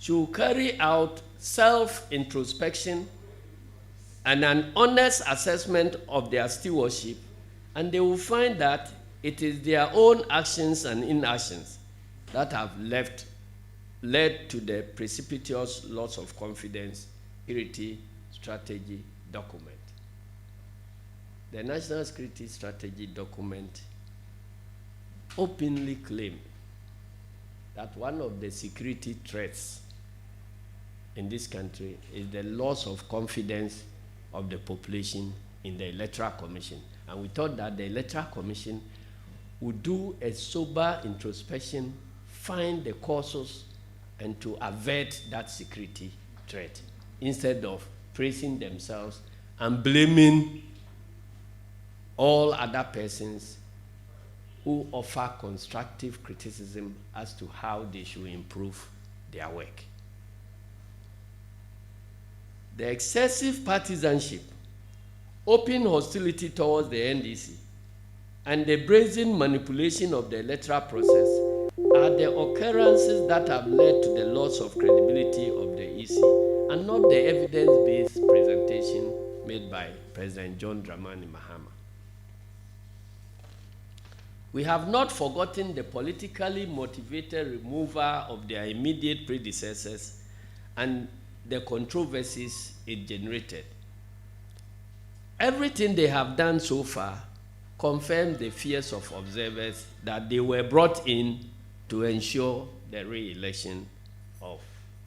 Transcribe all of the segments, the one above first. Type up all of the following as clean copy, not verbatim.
should carry out self-introspection and an honest assessment of their stewardship, and they will find that it is their own actions and inactions that have led to the precipitous loss of confidence security strategy document. The National Security Strategy document openly claimed that one of the security threats in this country is the loss of confidence of the population in the Electoral Commission. And we thought that the Electoral Commission would do a sober introspection, find the causes, and to avert that security threat, instead of praising themselves and blaming all other persons who offer constructive criticism as to how they should improve their work. The excessive partisanship, open hostility towards the NDC, and the brazen manipulation of the electoral process are the occurrences that have led to the loss of credibility of the EC, and not the evidence-based presentation made by President John Dramani Mahama. We have not forgotten the politically motivated removal of their immediate predecessors and the controversies it generated. Everything they have done so far confirms the fears of observers that they were brought in to ensure the re-election of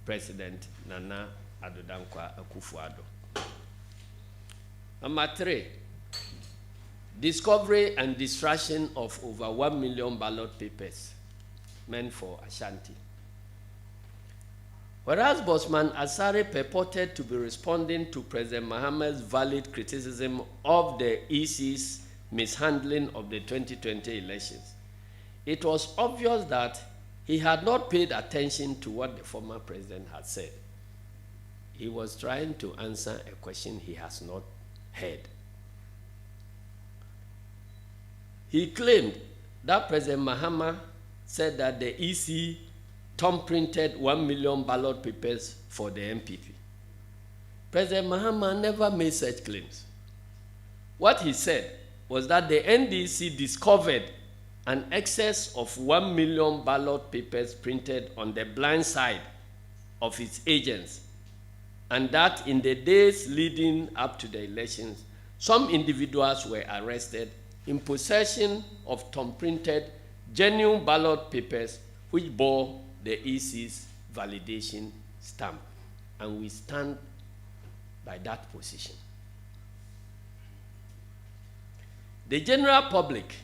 President Nana Addo Dankwa Akufo-Addo. Number 3, discovery and destruction of over 1 million ballot papers meant for Ashanti. Whereas Bosman Asare purported to be responding to President Mahama's valid criticism of the EC's mishandling of the 2020 elections, it was obvious that he had not paid attention to what the former president had said. He was trying to answer a question he has not heard. He claimed that President Mahama said that the EC thumb-printed 1 million ballot papers for the MPP. President Mahama never made such claims. What he said was that the NDC discovered an excess of 1 million ballot papers printed on the blind side of its agents, and that in the days leading up to the elections, some individuals were arrested in possession of thumb-printed genuine ballot papers which bore the EC's validation stamp, and we stand by that position. The general public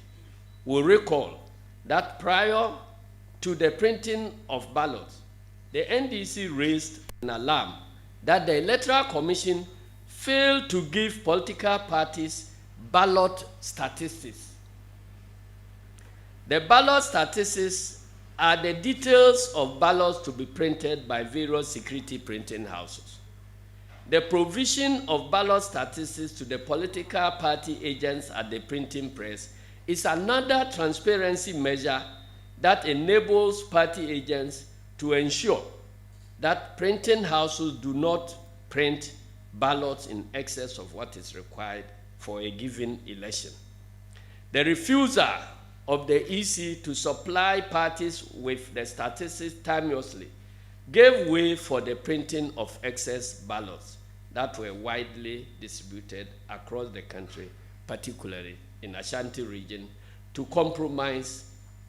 will recall that prior to the printing of ballots, the NDC raised an alarm that the Electoral Commission failed to give political parties ballot statistics. The ballot statistics are the details of ballots to be printed by various security printing houses. The provision of ballot statistics to the political party agents at the printing press is another transparency measure that enables party agents to ensure that printing houses do not print ballots in excess of what is required for a given election. The refusal of the EC to supply parties with the statistics timeously gave way for the printing of excess ballots that were widely distributed across the country, particularly in Ashanti region, to compromise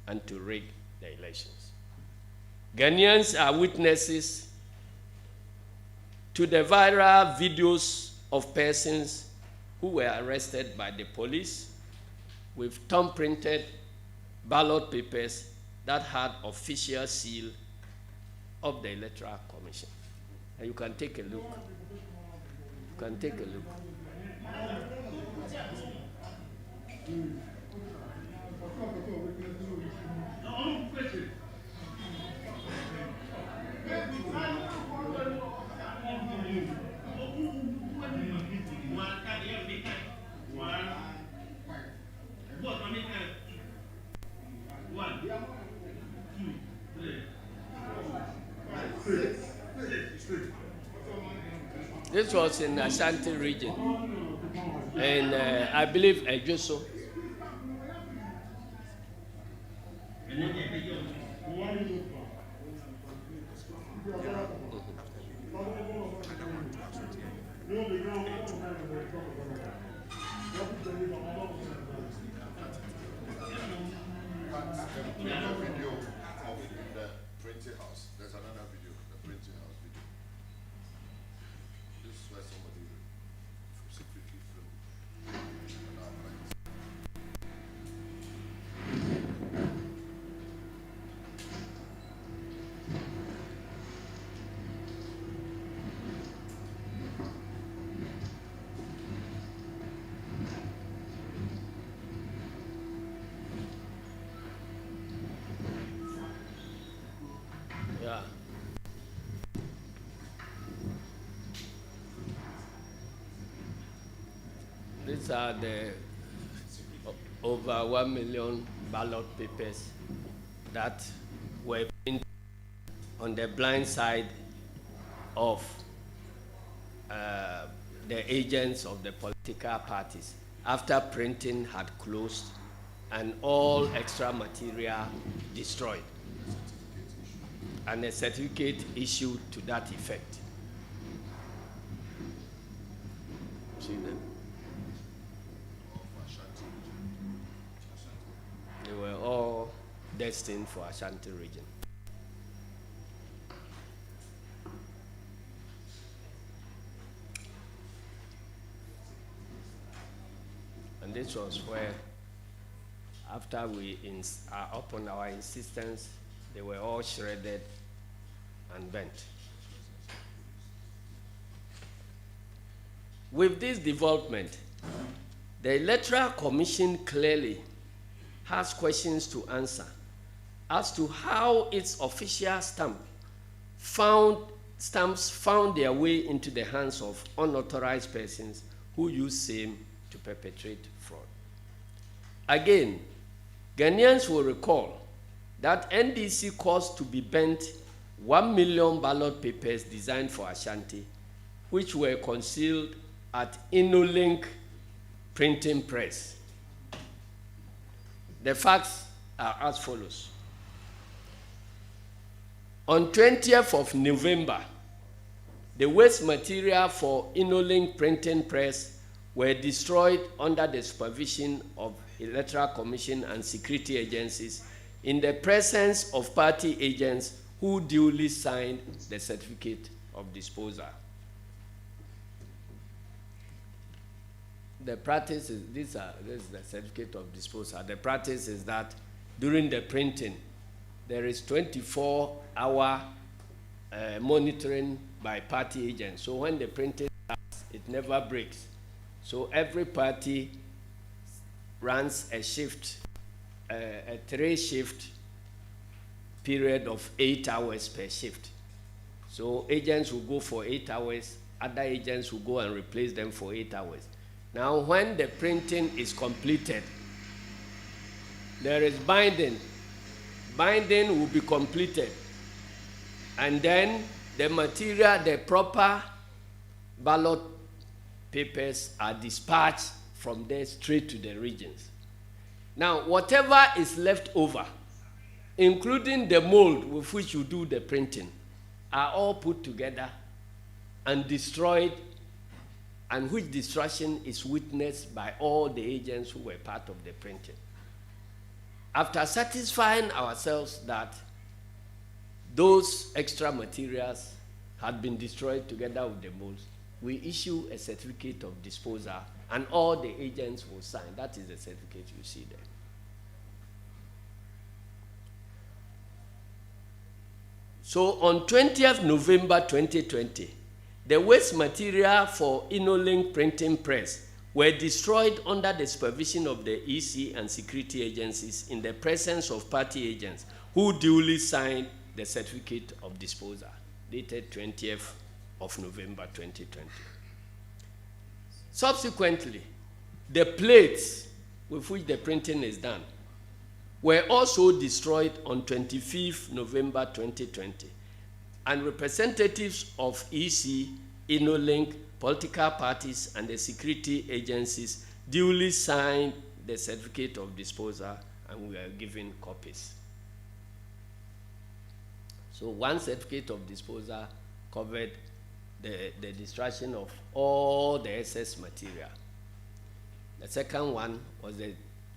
and to rig the elections. Ghanaians are witnesses to the viral videos of persons who were arrested by the police with thumb-printed ballot papers that had official seal of the Electoral Commission. And you can take a look. You can take a look. This was in Ashanti region, and I believe Ejuso. Another video of the printing house. There's another video, the printing house video. This is where somebody secretly filmed. Yeah. These are the over 1 million ballot papers that were printed on the blind side of the agents of the political parties after printing had closed and all extra material destroyed, and a certificate issued to that effect. See them? They were all destined for Ashanti region. And this was where, after we upon our insistence, they were all shredded and bent. With this development, the Electoral Commission clearly has questions to answer as to how its official stamps found their way into the hands of unauthorized persons who use same to perpetrate fraud. Again, Ghanaians will recall that NDC caused to be bent 1 million ballot papers designed for Ashanti, which were concealed at InnoLink printing press. The facts are as follows. On 20th of November, the waste material for InnoLink printing press were destroyed under the supervision of Electoral Commission and security agencies in the presence of party agents who duly signed the certificate of disposal. The practice is, this is the certificate of disposal. The practice is that during the printing, there is 24-hour monitoring by party agents. So when the printing starts, it never breaks. So every party runs a shift, a 3-shift period of 8 hours per shift. So agents will go for 8 hours, other agents will go and replace them for 8 hours. Now, when the printing is completed, there is binding. Binding will be completed. And then the material, the proper ballot papers are dispatched from there straight to the regions. Now, whatever is left over, including the mold with which you do the printing, are all put together and destroyed, and which destruction is witnessed by all the agents who were part of the printing. After satisfying ourselves that those extra materials had been destroyed together with the molds, we issue a certificate of disposal, and all the agents will sign. That is the certificate you see there. So on 20th November 2020, the waste material for InnoLink printing press were destroyed under the supervision of the EC and security agencies in the presence of party agents who duly signed the certificate of disposal, dated 20th of November 2020. Subsequently, the plates with which the printing is done were also destroyed on 25th November 2020. and representatives of EC, InnoLink, political parties, and the security agencies duly signed the certificate of disposal, and we are given copies. So one certificate of disposal covered the destruction of all the excess material. The second one was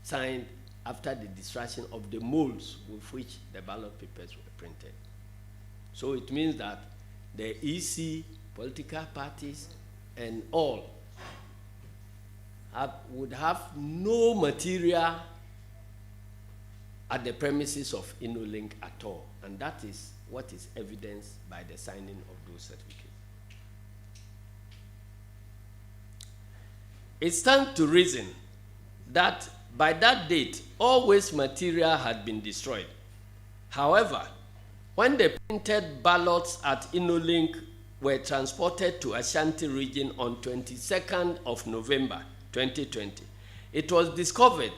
signed after the destruction of the molds with which the ballot papers were printed. So it means that the EC, political parties, and all would have no material at the premises of InnoLink at all. And that is what is evidenced by the signing of those certificates. It stands to reason that by that date, all waste material had been destroyed. However, when the printed ballots at InnoLink were transported to Ashanti region on 22nd of November 2020, it was discovered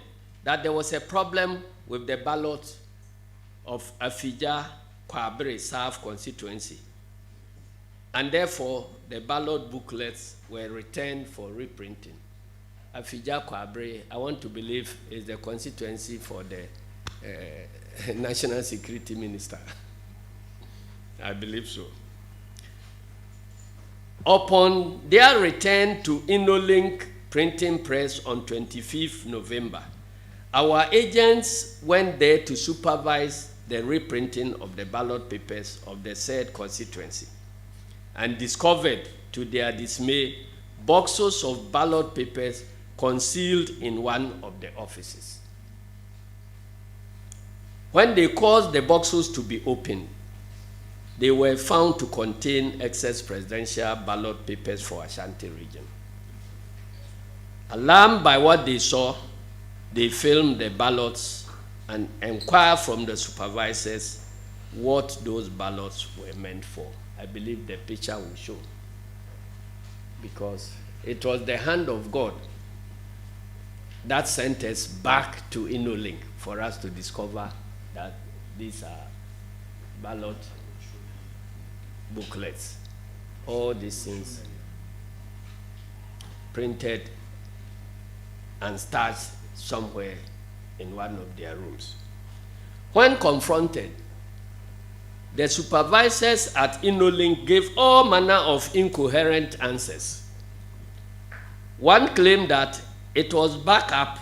that there was a problem with the ballot of Afija Kwabre South constituency, and therefore the ballot booklets were returned for reprinting. Afija Kwabre, I want to believe, is the constituency for the National Security Minister. I believe so. Upon their return to InnoLink printing press on 25th November, our agents went there to supervise the reprinting of the ballot papers of the said constituency and discovered, to their dismay, boxes of ballot papers concealed in one of the offices. When they caused the boxes to be opened, they were found to contain excess presidential ballot papers for Ashanti region. Alarmed by what they saw, they filmed the ballots and inquired from the supervisors what those ballots were meant for. I believe the picture will show, because it was the hand of God that sent us back to InnoLink for us to discover that these are ballot booklets. All these things printed and starched somewhere in one of their rooms. When confronted, the supervisors at InnoLink gave all manner of incoherent answers. One claimed that it was backup.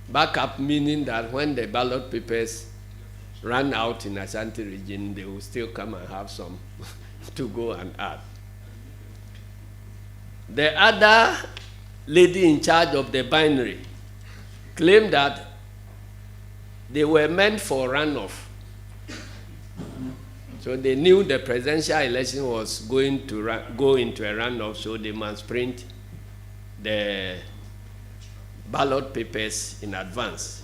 Backup meaning that when the ballot papers ran out in Ashanti region, they will still come and have some to go and add. The other lady in charge of the binary claimed that they were meant for runoff. So they knew the presidential election was going to go into a runoff, so they must print the ballot papers in advance.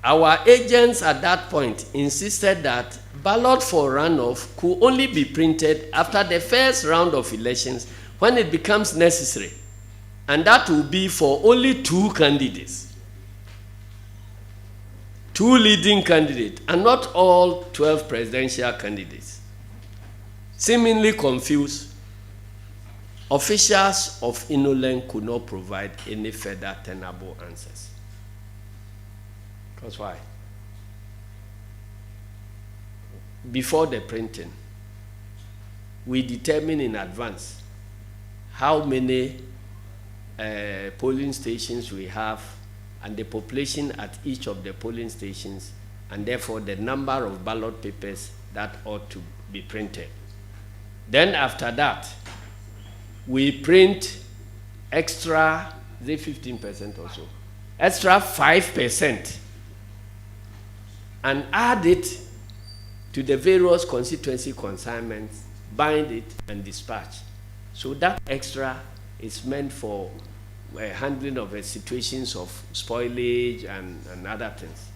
Our agents at that point insisted that ballot for runoff could only be printed after the first round of elections when it becomes necessary, and that will be for only 2 candidates, 2 leading candidates, and not all 12 presidential candidates. Seemingly confused, officials of InnoLink could not provide any further tenable answers. That's why, before the printing, we determine in advance how many polling stations we have and the population at each of the polling stations, and therefore the number of ballot papers that ought to be printed. Then after that, we print extra, say 15% or so, extra 5%, and add it to the various constituency consignments, bind it, and dispatch. So that extra is meant for handling of situations of spoilage and other things.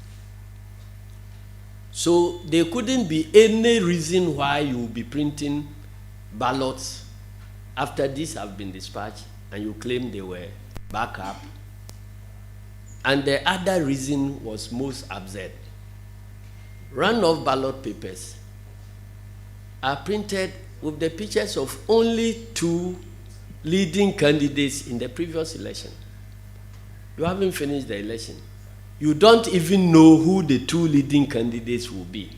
So there couldn't be any reason why you will be printing ballots after these have been dispatched and you claim they were backup. And the other reason was most absurd. Runoff ballot papers are printed with the pictures of only 2 leading candidates in the previous election. You haven't finished the election. You don't even know who the 2 leading candidates will be.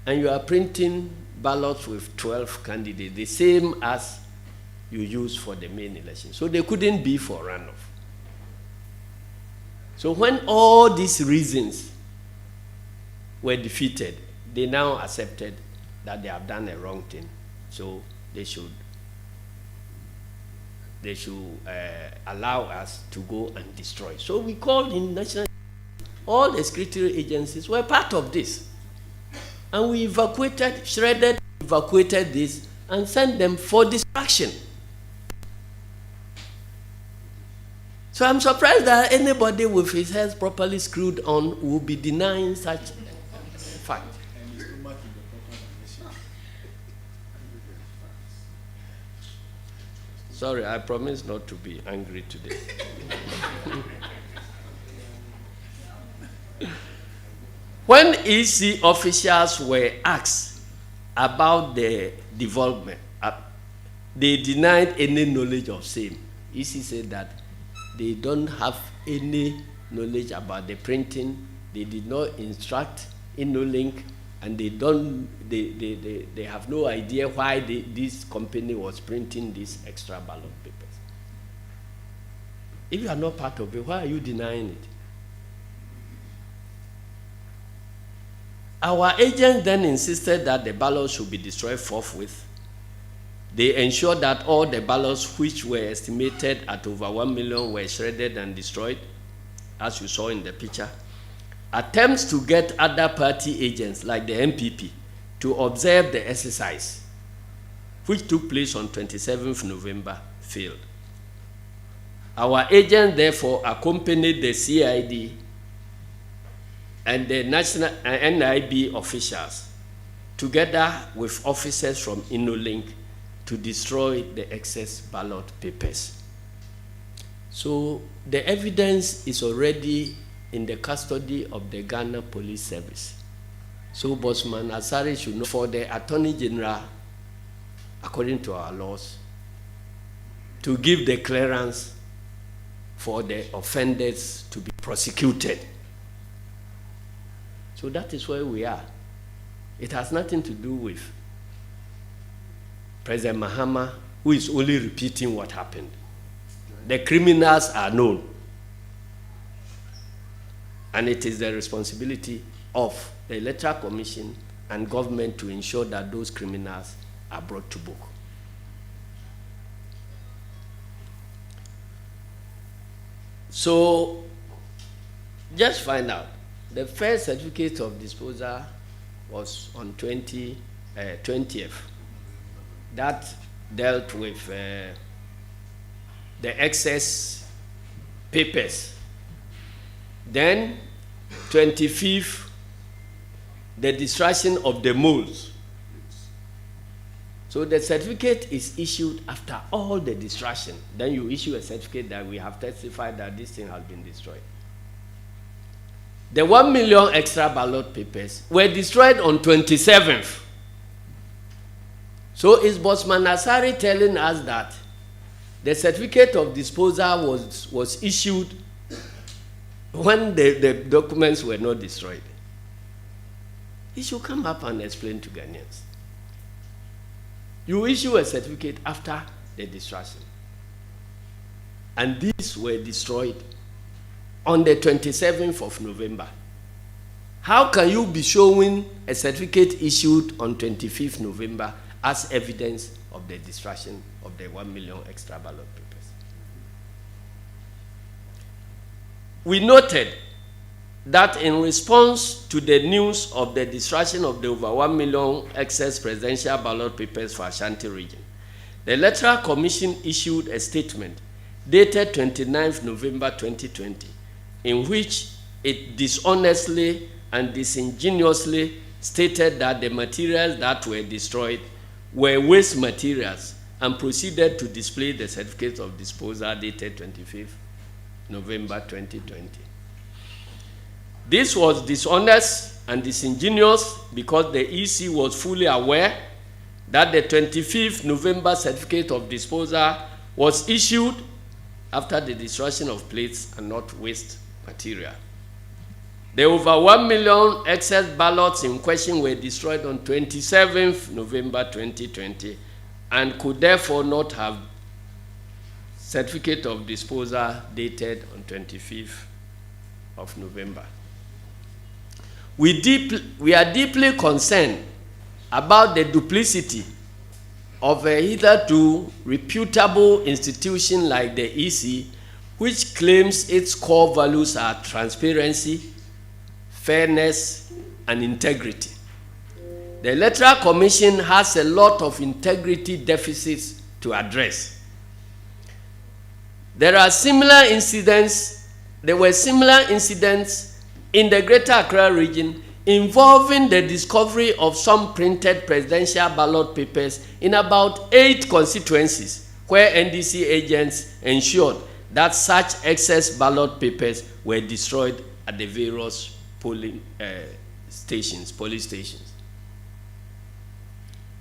And you are printing ballots with 12 candidates, the same as you use for the main election. So they couldn't be for runoff. So when all these reasons were defeated, they now accepted that they have done a wrong thing. So they should allow us to go and destroy. So we called in national. All the security agencies were part of this. And we evacuated this, and sent them for destruction. So I'm surprised that anybody with his head properly screwed on will be denying such fact. Sorry, I promise not to be angry today. When EC officials were asked about the development, they denied any knowledge of same. EC said that they don't have any knowledge about the printing. They did not instruct InnoLink, and they have no idea why this company was printing these extra ballot papers. If you are not part of it, why are you denying it? Our agents then insisted that the ballots should be destroyed forthwith. They ensured that all the ballots, which were estimated at over 1 million, were shredded and destroyed, as you saw in the picture. Attempts to get other party agents, like the MPP, to observe the exercise, which took place on 27th November, failed. Our agents therefore accompanied the CID and the national NIB officials, together with officers from InnoLink, to destroy the excess ballot papers. So the evidence is already in the custody of the Ghana Police Service. So Bosman Asari should know, for the Attorney General, according to our laws, to give the clearance for the offenders to be prosecuted. So that is where we are. It has nothing to do with President Mahama, who is only repeating what happened. The criminals are known. And it is the responsibility of the Electoral Commission and government to ensure that those criminals are brought to book. So, just find out. The first certificate of disposal was on 20th. That dealt with the excess papers. Then, 25th, the destruction of the moles. So the certificate is issued after all the destruction. Then you issue a certificate that we have testified that this thing has been destroyed. The 1 million extra ballot papers were destroyed on 27th. So is Bosman Asari telling us that the certificate of disposal was issued when the documents were not destroyed? He should come up and explain to Ghanaians. You issue a certificate after the destruction. And these were destroyed on the 27th of November. How can you be showing a certificate issued on 25th November as evidence of the destruction of the 1 million extra ballot papers? We noted that in response to the news of the destruction of the over 1 million excess presidential ballot papers for Ashanti region, the Electoral Commission issued a statement dated 29th November 2020, in which it dishonestly and disingenuously stated that the materials that were destroyed were waste materials, and proceeded to display the certificate of disposal dated 25th November 2020. This was dishonest and disingenuous because the EC was fully aware that the 25th November certificate of disposal was issued after the destruction of plates and not waste material. The over 1 million excess ballots in question were destroyed on 27th November 2020 and could therefore not have certificate of disposal dated on 25th of November. We are deeply concerned about the duplicity of a hitherto reputable institution like the EC, which claims its core values are transparency, fairness, and integrity. The Electoral Commission has a lot of integrity deficits to address. There were similar incidents in the Greater Accra region involving the discovery of some printed presidential ballot papers in about 8 constituencies, where NDC agents ensured that such excess ballot papers were destroyed at the various police stations.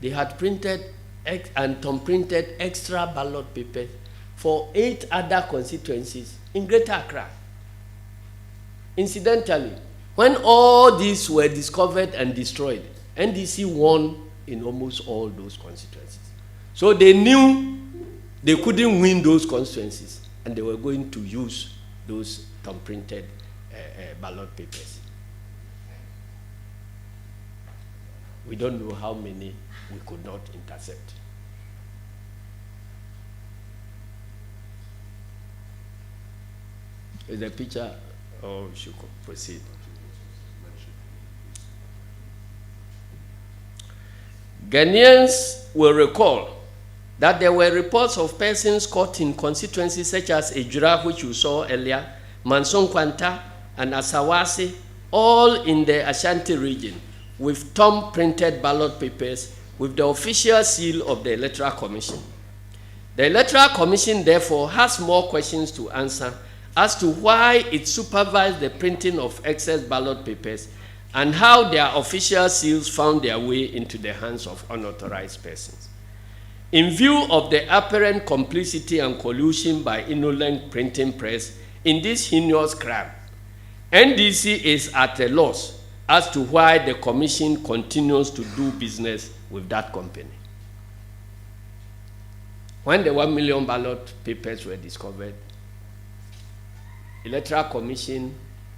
They had printed and thumb-printed extra ballot papers for 8 other constituencies in Greater Accra. Incidentally, when all these were discovered and destroyed, NDC won in almost all those constituencies. So they knew they couldn't win those constituencies, and they were going to use those thumb-printed ballot papers. We don't know how many we could not intercept. Is the picture, or should proceed? Ghanaians will recall that there were reports of persons caught in constituencies such as Ejura, which you saw earlier, Manson Kwanta, and Asawasi, all in the Ashanti region, with thumb-printed ballot papers with the official seal of the Electoral Commission. The Electoral Commission, therefore, has more questions to answer as to why it supervised the printing of excess ballot papers and how their official seals found their way into the hands of unauthorized persons. In view of the apparent complicity and collusion by Inolink Printing Press in this heinous crime, NDC is at a loss as to why the Commission continues to do business with that company. When the 1 million ballot papers were discovered, Electoral Commission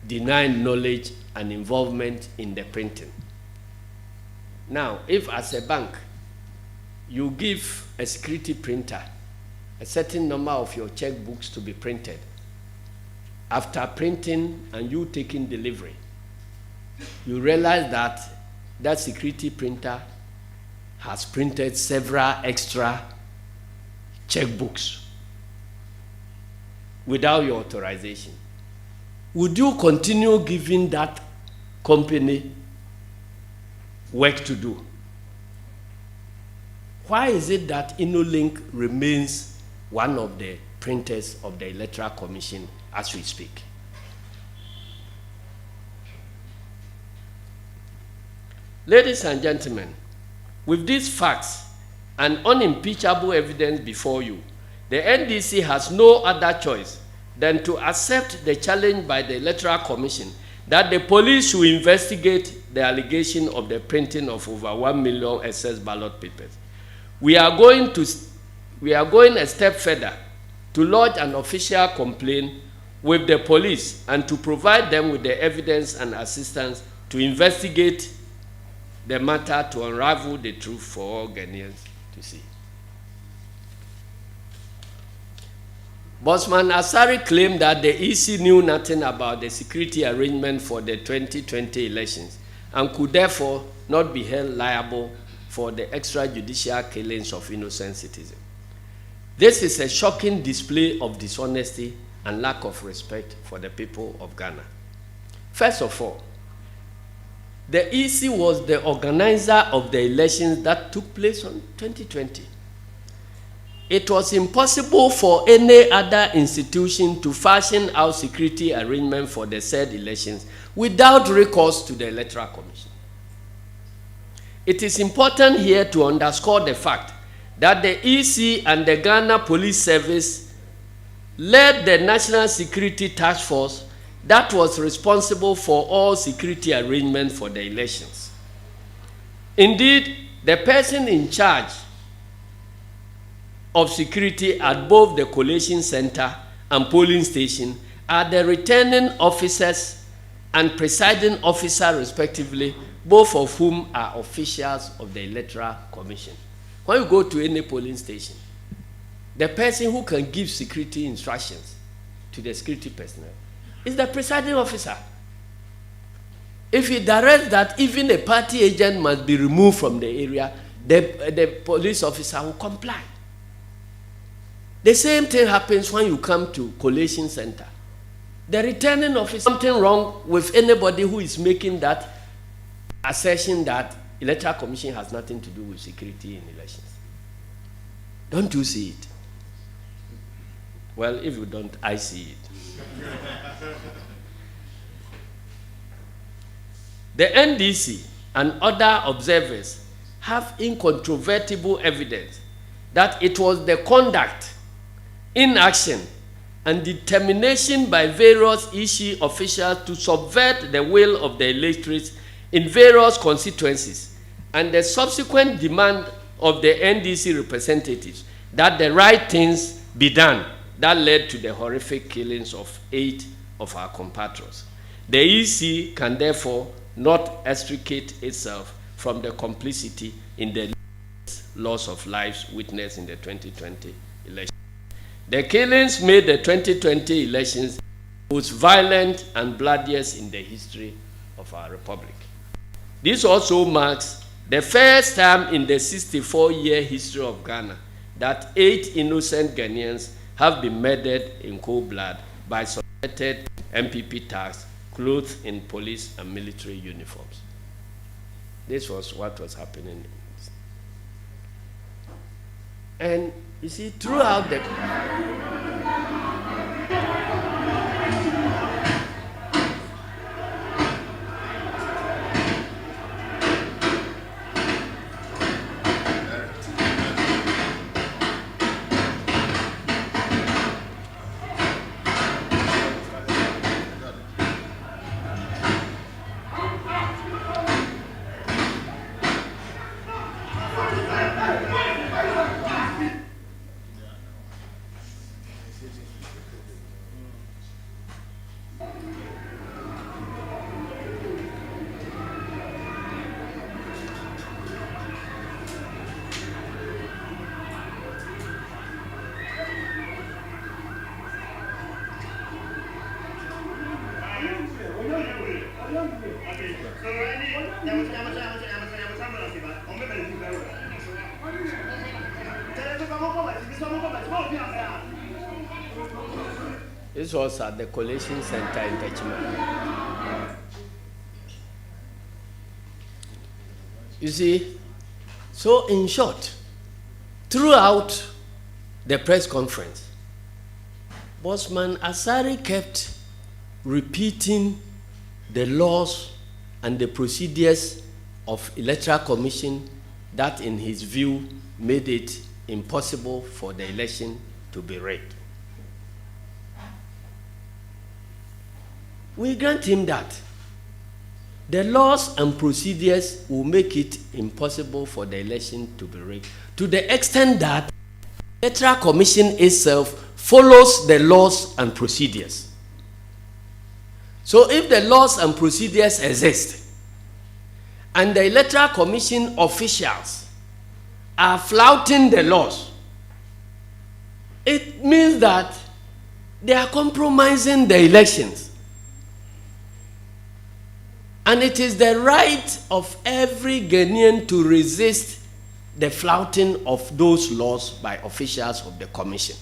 denied knowledge and involvement in the printing. Now, if as a bank, you give a security printer a certain number of your checkbooks to be printed, after printing and you taking delivery, you realize that that security printer has printed several extra checkbooks without your authorization. Would you continue giving that company work to do? Why is it that Inolink remains one of the printers of the Electoral Commission as we speak? Ladies and gentlemen, with these facts and unimpeachable evidence before you, the NDC has no other choice than to accept the challenge by the Electoral Commission that the police should investigate the allegation of the printing of over 1 million excess ballot papers. We are going a step further to lodge an official complaint with the police and to provide them with the evidence and assistance to investigate the matter to unravel the truth for all Ghanaians to see. Bosman Asari claimed that the EC knew nothing about the security arrangement for the 2020 elections and could therefore not be held liable for the extrajudicial killings of innocent citizens. This is a shocking display of dishonesty and lack of respect for the people of Ghana. First of all, the EC was the organizer of the elections that took place on 2020. it was impossible for any other institution to fashion out security arrangement for the said elections without recourse to the Electoral Commission. It is important here to underscore the fact that the EC and the Ghana Police Service led the National Security Task Force that was responsible for all security arrangements for the elections. Indeed, the person in charge of security at both the collation center and polling station are the returning officers and presiding officer respectively, both of whom are officials of the Electoral Commission. When you go to any polling station, the person who can give security instructions to the security personnel is the presiding officer. If he directs that even a party agent must be removed from the area, the police officer will comply. The same thing happens when you come to collation center. The returning officer, something wrong with anybody who is making that assertion that Electoral Commission has nothing to do with security in elections. Don't you see it? Well, if you don't, I see it. The NDC and other observers have incontrovertible evidence that it was the conduct, inaction, and determination by various EC officials to subvert the will of the electorate in various constituencies and the subsequent demand of the NDC representatives that the right things be done that led to the horrific killings of 8 of our compatriots. The EC can therefore not extricate itself from the complicity in the loss of lives witnessed in the 2020 election. The killings made the 2020 elections most violent and bloodiest in the history of our republic. This also marks the first time in the 64-year history of Ghana that 8 innocent Ghanaians have been murdered in cold blood by suspected MPP thugs clothed in police and military uniforms. This was what was happening. And you see, throughout the This was at the collation center in Techima. You see, so in short, throughout the press conference, Bossman Asari kept repeating the laws and the procedures of Electoral Commission that, in his view, made it impossible for the election to be rigged. We grant him that. The laws and procedures will make it impossible for the election to be rigged, to the extent that the Electoral Commission itself follows the laws and procedures. So if the laws and procedures exist, and the Electoral Commission officials are flouting the laws, it means that they are compromising the elections. And it is the right of every Ghanaian to resist the flouting of those laws by officials of the commission.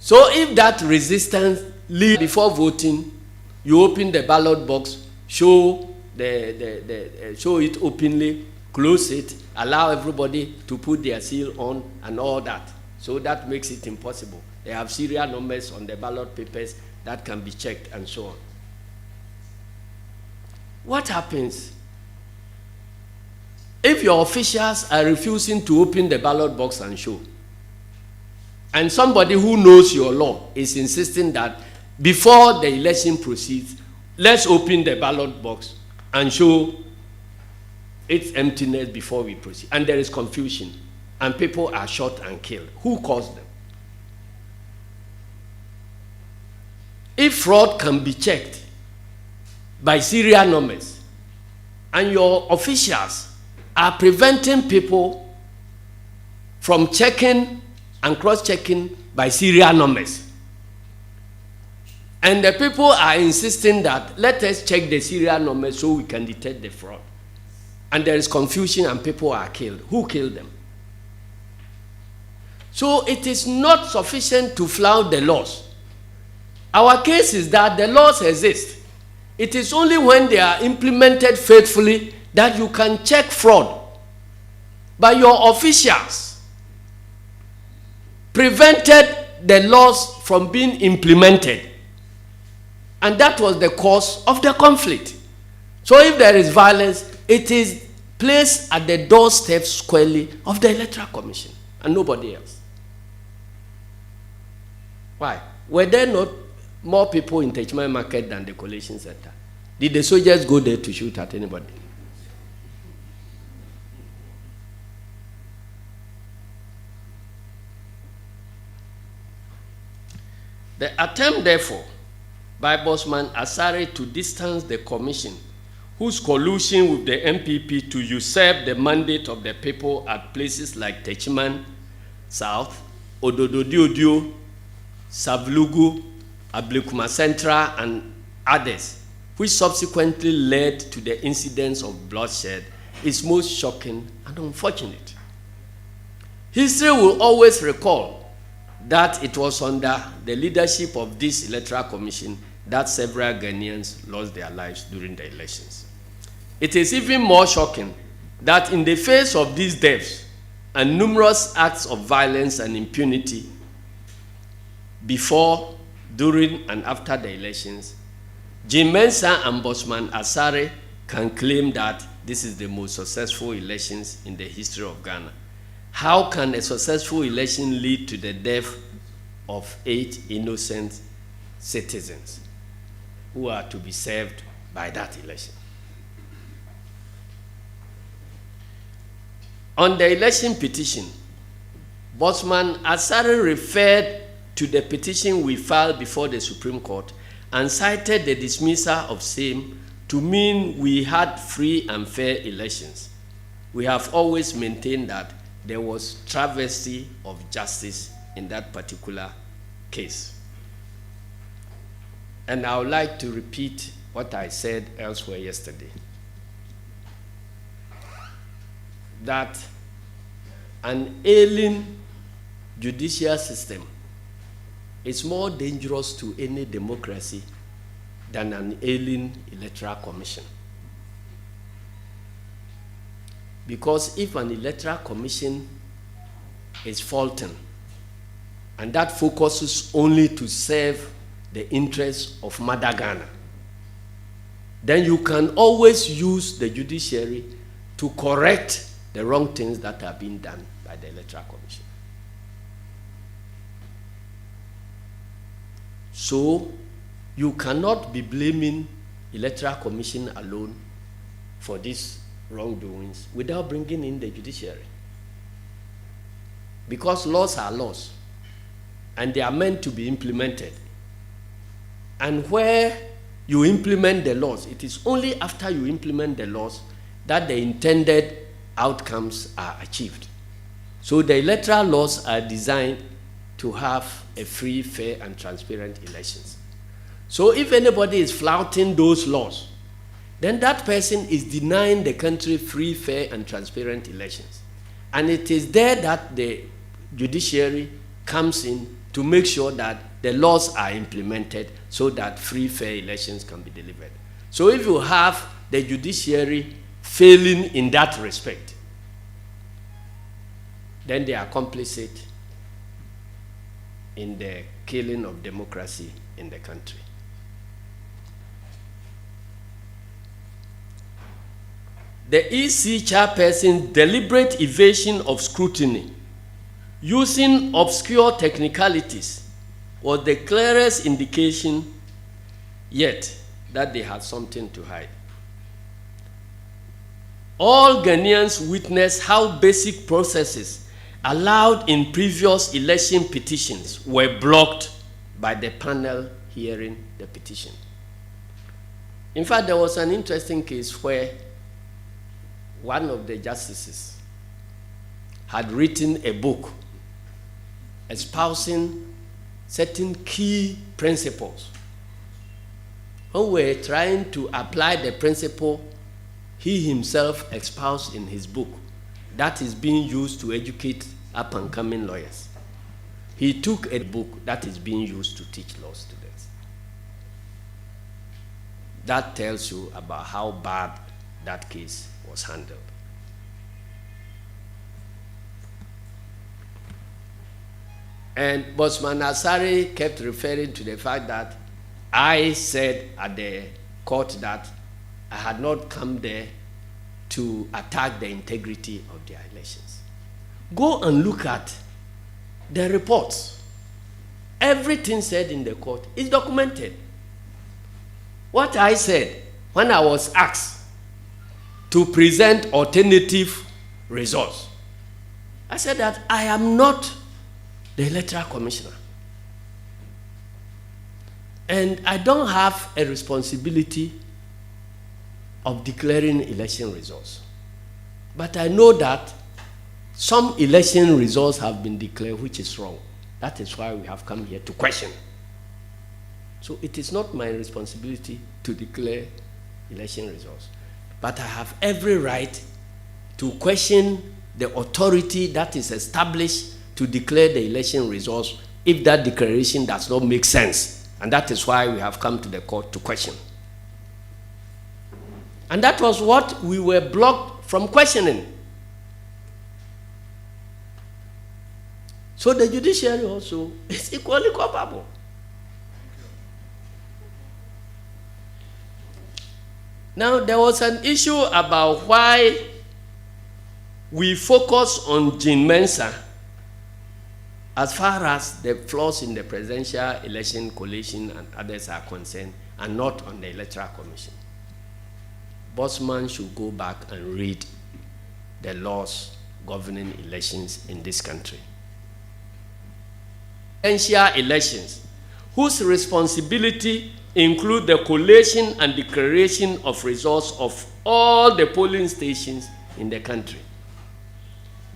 So if that resistance leads before voting, you open the ballot box, show it openly, close it, allow everybody to put their seal on and all that. So that makes it impossible. They have serial numbers on the ballot papers that can be checked and so on. What happens if your officials are refusing to open the ballot box and show? And somebody who knows your law is insisting that before the election proceeds, let's open the ballot box and show its emptiness before we proceed. And there is confusion, and people are shot and killed. Who caused them? If fraud can be checked by serial numbers, and your officials are preventing people from checking and cross-checking by serial numbers, and the people are insisting that let us check the serial numbers so we can detect the fraud, and there is confusion and people are killed, who killed them? So it is not sufficient to flout the laws. Our case is that the laws exist. It is only when they are implemented faithfully that you can check fraud. But your officials prevented the laws from being implemented. And that was the cause of the conflict. So if there is violence, it is placed at the doorstep squarely of the Electoral Commission and nobody else. Why? Were there not more people in Techman Market than the collation center? Did the soldiers go there to shoot at anybody? The attempt, therefore, by Bosman Asare to distance the commission, whose collusion with the MPP to usurp the mandate of the people at places like Techman South, Odododiodio, Savlugu, Ablekuma Central, and others, which subsequently led to the incidents of bloodshed, is most shocking and unfortunate. History will always recall that it was under the leadership of this Electoral Commission that several Ghanaians lost their lives during the elections. It is even more shocking that in the face of these deaths and numerous acts of violence and impunity before, during, and after the elections, Jim Mensah and Bosman Asare can claim that this is the most successful elections in the history of Ghana. How can a successful election lead to the death of 8 innocent citizens who are to be served by that election? On the election petition, Bosman Asare referred to the petition we filed before the Supreme Court and cited the dismissal of same to mean we had free and fair elections. We have always maintained that there was travesty of justice in that particular case. And I would like to repeat what I said elsewhere yesterday, that an ailing judicial system is more dangerous to any democracy than an ailing electoral commission. Because if an electoral commission is faulting, and that focuses only to serve the interests of Mother Ghana, then you can always use the judiciary to correct the wrong things that are being done by the Electoral Commission. So you cannot be blaming Electoral Commission alone for these wrongdoings without bringing in the judiciary. Because laws are laws, and they are meant to be implemented. And where you implement the laws, it is only after you implement the laws that the intended outcomes are achieved. So the electoral laws are designed to have a free, fair, and transparent elections. So if anybody is flouting those laws, then that person is denying the country free, fair, and transparent elections. And it is there that the judiciary comes in to make sure that the laws are implemented so that free, fair elections can be delivered. So if you have the judiciary failing in that respect, then they are complicit in the killing of democracy in the country. The EC chairperson's deliberate evasion of scrutiny using obscure technicalities was the clearest indication yet that they had something to hide. All Ghanaians witnessed how basic processes allowed in previous election petitions were blocked by the panel hearing the petition. In fact, there was an interesting case where one of the justices had written a book espousing certain key principles. When we were trying to apply the principle he himself espoused in his book, that is being used to educate up-and-coming lawyers. He took a book that is being used to teach law students. That tells you about how bad that case was handled. And Bosman Asare kept referring to the fact that I said at the court that I had not come there to attack the integrity of their elections. Go and look at the reports. Everything said in the court is documented. What I said when I was asked to present alternative results, I said that I am not the electoral commissioner. And I don't have a responsibility of declaring election results. But I know that some election results have been declared which is wrong. That is why we have come here to question. So it is not my responsibility to declare election results. But I have every right to question the authority that is established to declare the election results if that declaration does not make sense. And that is why we have come to the court to question. And that was what we were blocked from questioning. So the judiciary also is equally culpable. Now, there was an issue about why we focus on Jean Mensah as far as the flaws in the presidential election collation and others are concerned, and not on the Electoral Commission. Bosman should go back and read the laws governing elections in this country. Presidential elections, whose responsibility include the collation and declaration of results of all the polling stations in the country.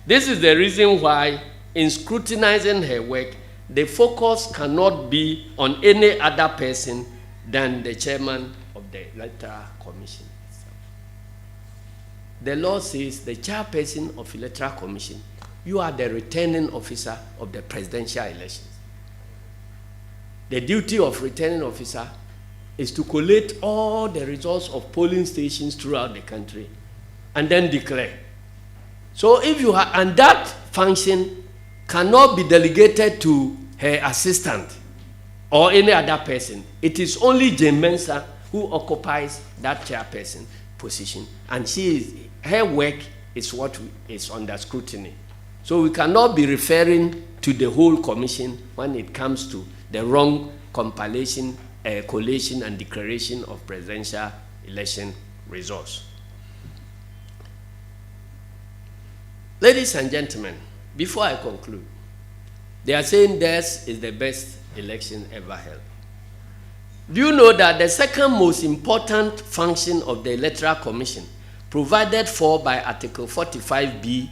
This is the reason why, in scrutinizing her work, the focus cannot be on any other person than the chairman of the Electoral Commission itself. The law says the chairperson of Electoral Commission, you are the returning officer of the presidential elections. The duty of returning officer is to collate all the results of polling stations throughout the country and then declare. So if you have, and that function cannot be delegated to her assistant or any other person. It is only Jane Mensah who occupies that chairperson position, and her work is what is under scrutiny. So we cannot be referring to the whole commission when it comes to the wrong compilation, collation, and declaration of presidential election results. Ladies and gentlemen, before I conclude, they are saying theirs is the best election ever held. Do you know that the second most important function of the Electoral Commission, provided for by Article 45B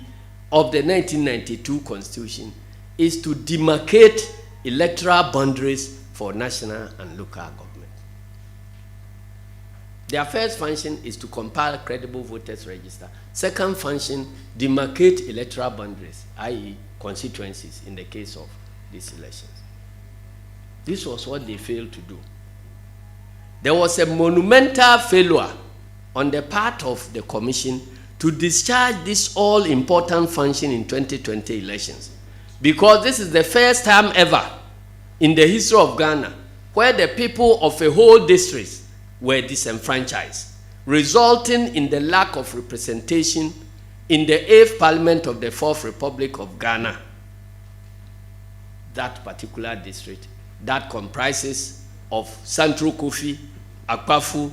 of the 1992 Constitution, is to demarcate electoral boundaries for national and local government? Their first function is to compile credible voters register. Second function, demarcate electoral boundaries, i.e. constituencies in the case of these elections. This was what they failed to do. There was a monumental failure on the part of the Commission to discharge this all-important function in 2020 elections, because this is the first time ever in the history of Ghana where the people of a whole district were disenfranchised, resulting in the lack of representation in the 8th Parliament of the 4th Republic of Ghana, that particular district that comprises of Central Kofi, Akpafu,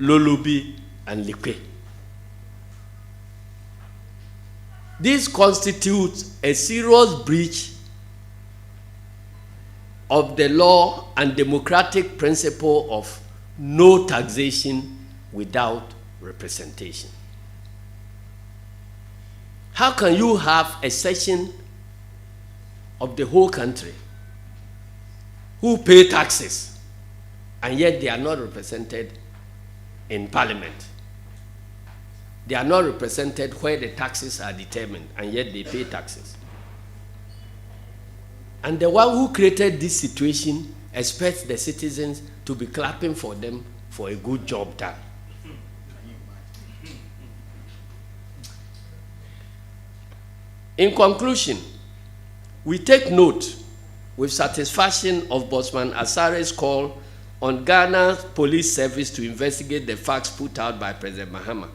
Lolubi, and Likwe. This constitutes a serious breach of the law and democratic principle of no taxation without representation. How can you have a section of the whole country who pay taxes and yet they are not represented in Parliament? They are not represented where the taxes are determined, and yet they pay taxes. And the one who created this situation expects the citizens to be clapping for them for a good job done. In conclusion, we take note with satisfaction of Bosman Asare's call on Ghana's police service to investigate the facts put out by President Mahama.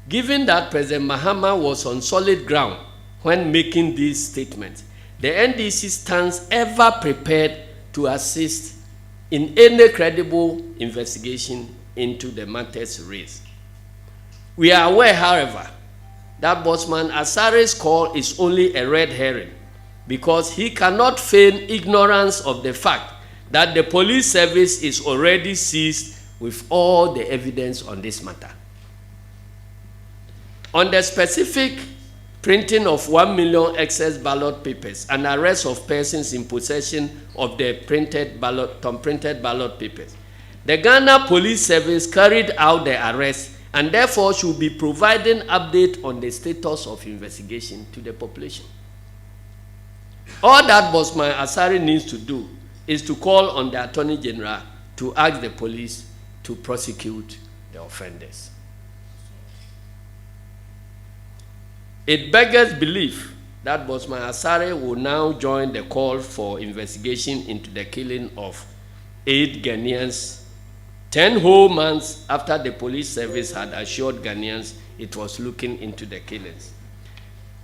Given that President Mahama was on solid ground when making these statements, the NDC stands ever prepared to assist in any credible investigation into the matters raised. We are aware, however, that Bosman Asare's call is only a red herring because he cannot feign ignorance of the fact that the police service is already seized with all the evidence on this matter. On the specific printing of 1 million excess ballot papers and arrest of persons in possession of the printed ballot papers, the Ghana Police Service carried out the arrest and therefore should be providing update on the status of investigation to the population. All that Bosman Asare needs to do is to call on the Attorney General to ask the police to prosecute the offenders. It beggars belief that Bosman Asare will now join the call for investigation into the killing of 8 Ghanaians 10 whole months after the police service had assured Ghanaians it was looking into the killings.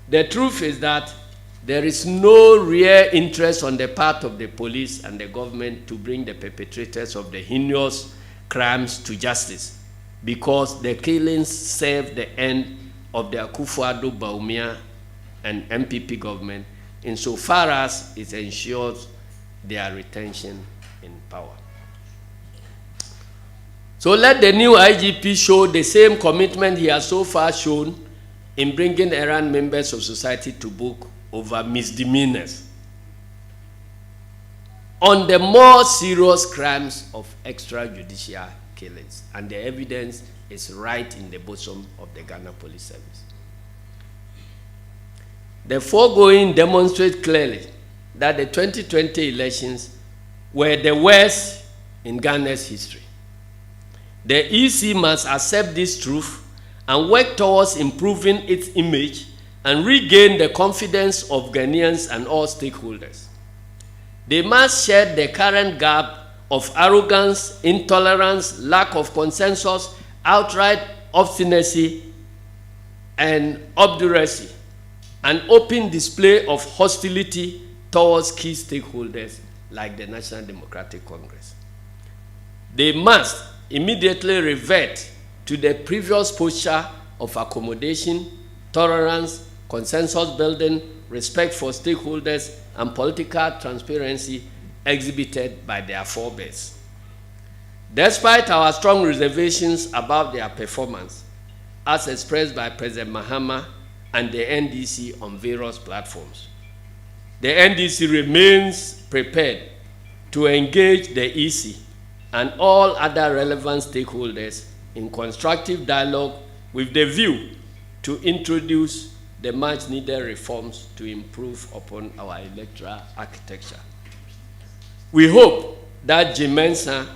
The truth is that there is no real interest on the part of the police and the government to bring the perpetrators of the heinous crimes to justice, because the killings serve the end of the Akufo-Addo Bawumia and MPP government insofar as it ensures their retention in power. So let the new IGP show the same commitment he has so far shown in bringing errant members of society to book over misdemeanors on the more serious crimes of extrajudicial killings. And the evidence is right in the bosom of the Ghana Police Service. The foregoing demonstrate clearly that the 2020 elections were the worst in Ghana's history. The EC must accept this truth and work towards improving its image and regain the confidence of Ghanaians and all stakeholders. They must shed the current gap of arrogance, intolerance, lack of consensus, outright obstinacy, and obduracy, an open display of hostility towards key stakeholders like the National Democratic Congress. They must immediately revert to the previous posture of accommodation, tolerance, consensus building, respect for stakeholders, and political transparency exhibited by their forebears. Despite our strong reservations about their performance, as expressed by President Mahama and the NDC on various platforms, the NDC remains prepared to engage the EC and all other relevant stakeholders in constructive dialogue with the view to introduce the much-needed reforms to improve upon our electoral architecture. We hope that Jimensa,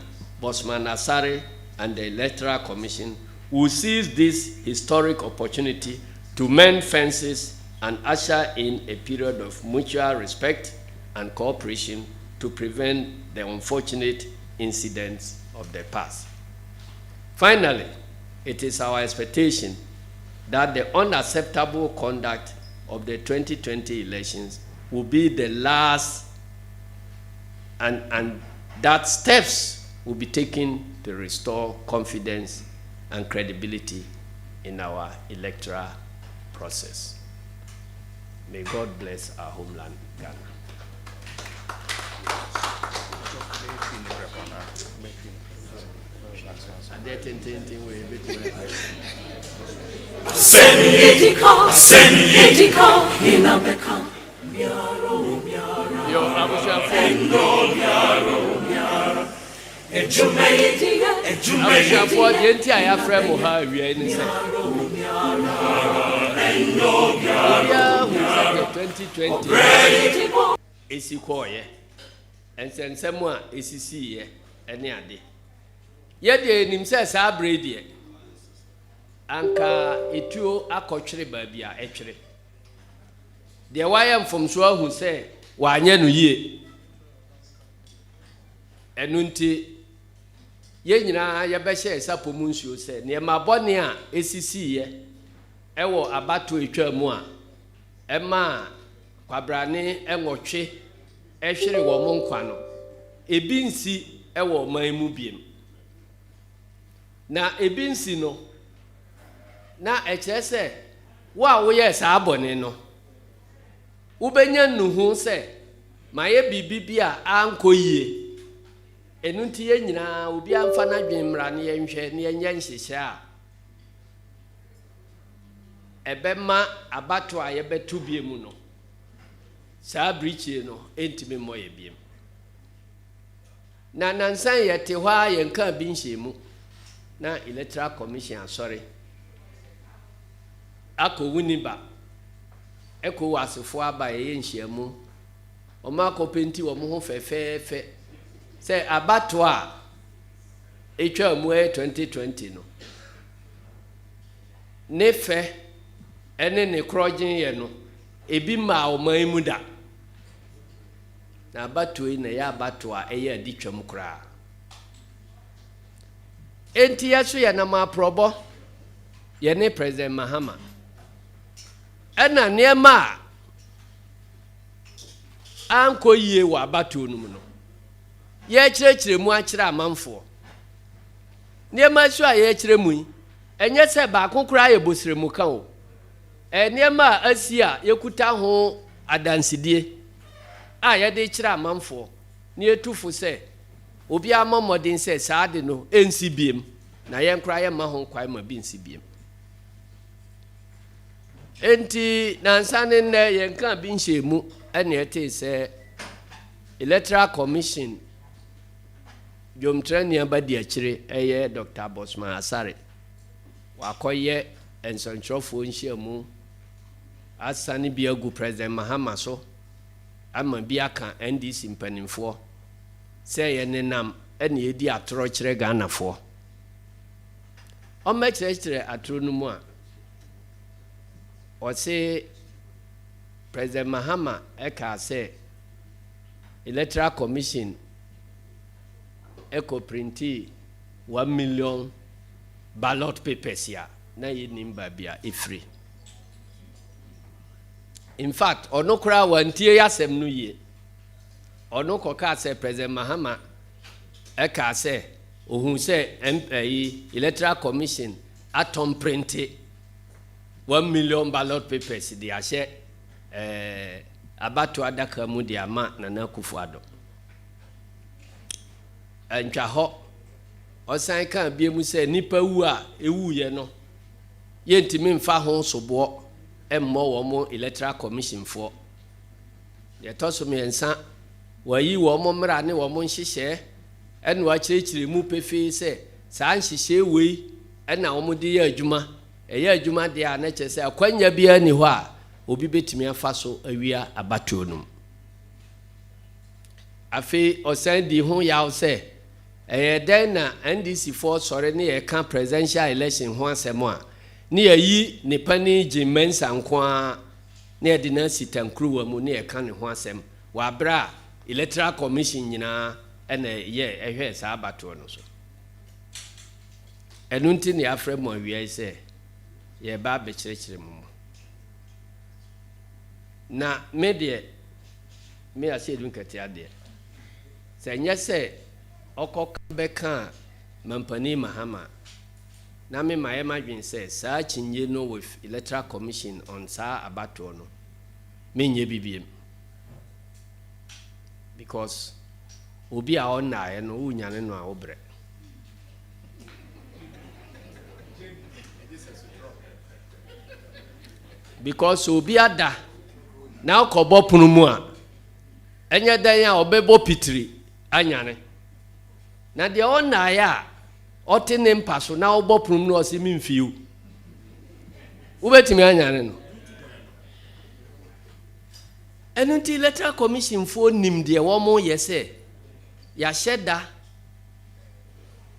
Bosman Asare, and the Electoral Commission will seize this historic opportunity to mend fences and usher in a period of mutual respect and cooperation to prevent the unfortunate incidents of the past. Finally, it is our expectation that the unacceptable conduct of the 2020 elections will be the last, and that steps will be taken to restore confidence and credibility in our electoral process. May God bless our homeland, Ghana. Yede nimse saa bredi anka etuo akotwere baabia etwere de wayɛ mfomso ahu sɛ wanyɛ no yie ɛno nti ye nyinaa yɛbɛhyɛ sapo mu nsuo sɛ ne mabɔne a esisiye ɛwɔ abato etwa mu a ɛma kwabrane ɛnwɔtwe ɛhwere wɔ mo nkwa no ebi nsi ɛwɔ man mu biem na ebi nsi no na ɛkyerɛ sɛ wo a woyɛ saa bɔne no wobɛnya nuhu sɛ ma yɛ bibi a ankɔ yie ɛno nti yɛ nyinaa obi amfa na dwenmra ne yɛnhwɛ ne yɛnyɛ nhyehyɛ a ɛbɛma abato a yɛbɛto bie mu no saa brichie no ɛntimi mmɔ yɛ biem na nansan yɛte hɔ a yɛnka bi nhyɛ mu na electoral commission asɔre akɔ wuniba ɛkɔ wasefo aba yɛ nhyia mu ɔma akɔpenti wɔ mo ho fɛfɛɛfɛ sɛ abato a etwa mu 2020 no ne fɛ ɛne ne krɔgyen yɛ no ebi ma ɔman mu da na abato yi na yɛ abato a ɛyɛ adi twam koraa enti yɛso yɛ nam aprɔbɔ yɛne President Mahama ɛna nneɛma a ankɔ yie wɔ abato no mu no yɛkyerɛkyerɛ mu akyerɛ amanfoɔ nneɛma so a yɛkyerɛ mu yi ɛnyɛ sɛ baako koraa yɛ bosire mu ka o nneɛma a asi a yɛkuta ho adansidie a yɛde kyerɛ amanfoɔ ne yɛtufo sɛ obi ama mmɔden sɛ saa de no ɛnsi biem na yɛn koraa yɛma ho kwae ma bi nsi biem enti nansa ne nnɛ yɛnka bi nhyɛ mu ɛne ɛte sɛ electoral commission dwomtrani abadi akyire ɛyɛ Dr. Bosman Asare wakɔyɛ nsɔnkyerɛfoɔ nhyia mu asane bi agu President Mahama so ama bi aka NDC mpanimfoɔ sɛ yɛ nenam ɛne yɛdi atoro kyerɛ Ghanafoɔ ɔmɛkyerɛkyerɛ atoro no mu a ɔse President Mahama ɛka sɛ electoral commission ɛkɔ printi 1 million ballot papers ya na yɛnim baabi a ɛfiri in fact ɔno koraa wantie yɛasɛm no yie ɔno kɔkaa sɛ President Mahama ɛka sɛ ohun sɛ electoral commission atom printi 1 million ballot papers de ahyɛ abato adaka mu de ama Nana Akufo-Addo antwa hɔ ɔsan ka bie mu sɛ nipa wu a ewu yɛ no yɛntimi mfa ho soboɔ ɛmmɔ wɔ mo electoral commission foɔ yɛtɔ so mmiɛnsa wayi wɔ mo mmara ne wɔ mo nhyehyɛ ɛne wakyerɛkyerɛ mu pefee sɛ saa nhyehyɛ wei ɛna wɔn de yɛ adwuma ɛyɛ adwuma deɛ a na kyerɛ sɛ akwanya biara ni hɔ a obi betumi afa so awia abatuo no afei ɔsan di ho yaw sɛ then na NDC for sorry ne can presidential election ho asem a ne yi ne pani Jimensa nko ne de na sitankru wa mu ne can ne ho asem wa bra electoral commission nyina ena ye ehwe sa abato no so enunti ne afre mo wiai se ye ba be kirekire mu na me de me ase dun kati ade se nya se okok be kan mampani mahama na me maye madwen se saa chinye no with electoral commission on saa abato no me nye bibiem because obi a on na ye no unyane no a obre because obi ada na okobo punu mu a enye dan a obebo pitiri anyane na de on na ya ote ne mpaso na obo punu no osi mimfiu ubetimi anyane no enunti electoral commission fo nim de wo mo yese ya sheda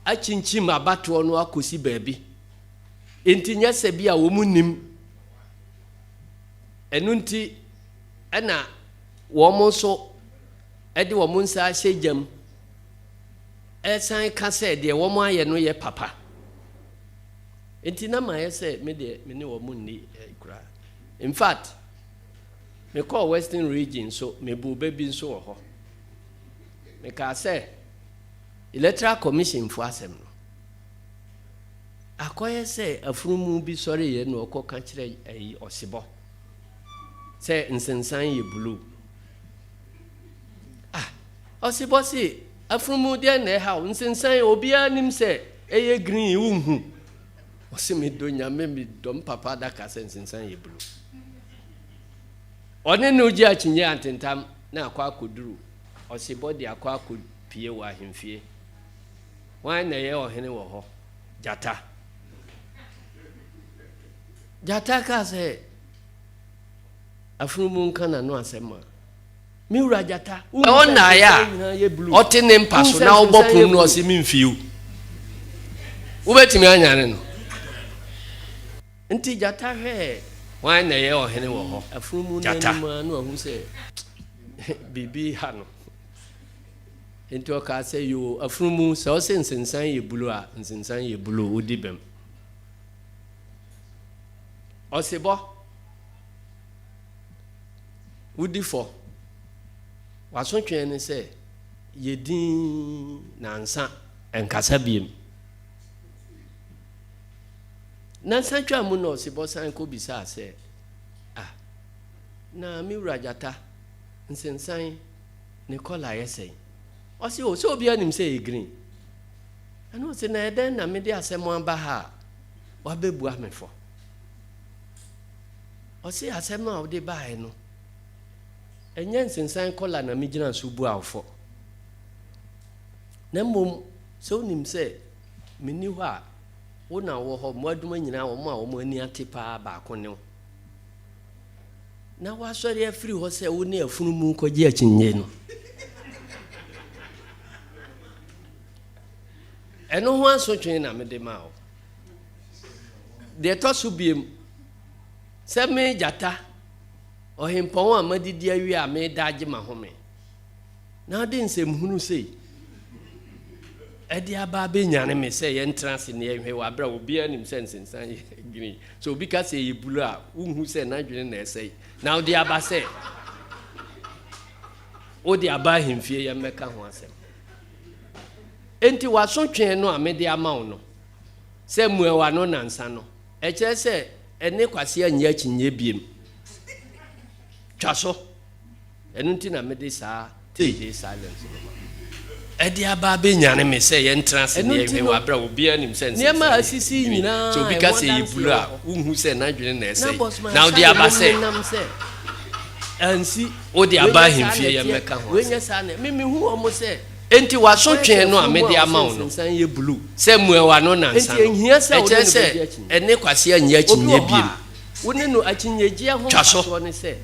achinchim abato no akosi baabi enti nyase bia wo mu nim enunti ena wo mo so ede wo mo nsa hyejam esan ka se de wo mo aye no ye papa enti na ma yese me de me ne wo mo ni kura in fact me call Western region so me bu baby so wo ho me ka se electoral commission fu asem no akoye se afurumu bi sori ye no okoka kire ayi osibo se nsensan ye blue osibo si afurumu de na ha nsensan obi anim se eye green unhu osimi do nyame mi dom papa da ka se nsensan ye blue one no ji achinye antentam na akwa koduru osibo de akwa akopie wa hemfie wan na ye ohene wo ho jata ka se afurumu nkana no asema mi wura jata o na ya ote ne mpaso na obopum no osi mimfiu ubetimi anyane no nti jata he wan na ye ohene wo ho afurumu na ma no hu se bibi ha no nti o ka se yo afurumu se o se nsensan ye bulu a nsensan ye bulu odibem osibo udifo wasontwe ne se yedin nansa enkasa biem nansa twa mu no osibo san ko bisa se na mi wurajata nsensan ne kola yesei osi o so obi anim se green anu se na eden na me de asemo aba ha wabebu amefo osi asemo a ode ba he no enye nsensan kola na me gina so bu awfo na mom so nim se meni ho a wo na wo ho mo aduma nyina wo mo a wo mo ani atepa ba akone na wa sori afiri ho se wo ne afunu mu koje achinye no eno ho asotwe na me de ma o de to so biem se me jata ohempon amadidi awi a me daje ma home na de nsem hunu sei edi aba be nyane me se ye entrance ne ehwe wa bra obi anim se nsensan green so obi ka se ye bulu a unhu se na dwene na esei na odi aba se odi aba hemfie ye meka ho asem enti wasotwe no a me de ama no se muewa no nansa no e kire se ene kwase anya kinye biem twaso enunti na me de saa dey silence no edi aba be nyane me se ye entrance ne ehwe wa bra obi anim sense ne ma asisi nyina so bi ka se yibulu a unhu se na dwene na ese na odi aba se ansi odi aba hemfie ye meka ho wenya sa na me hu omo se enti wasotwe no a me de ama no san ye blue se muewa no nansa enti ehia se wo se ene kwase anya kinye biem woni no akinyegia ho so ne se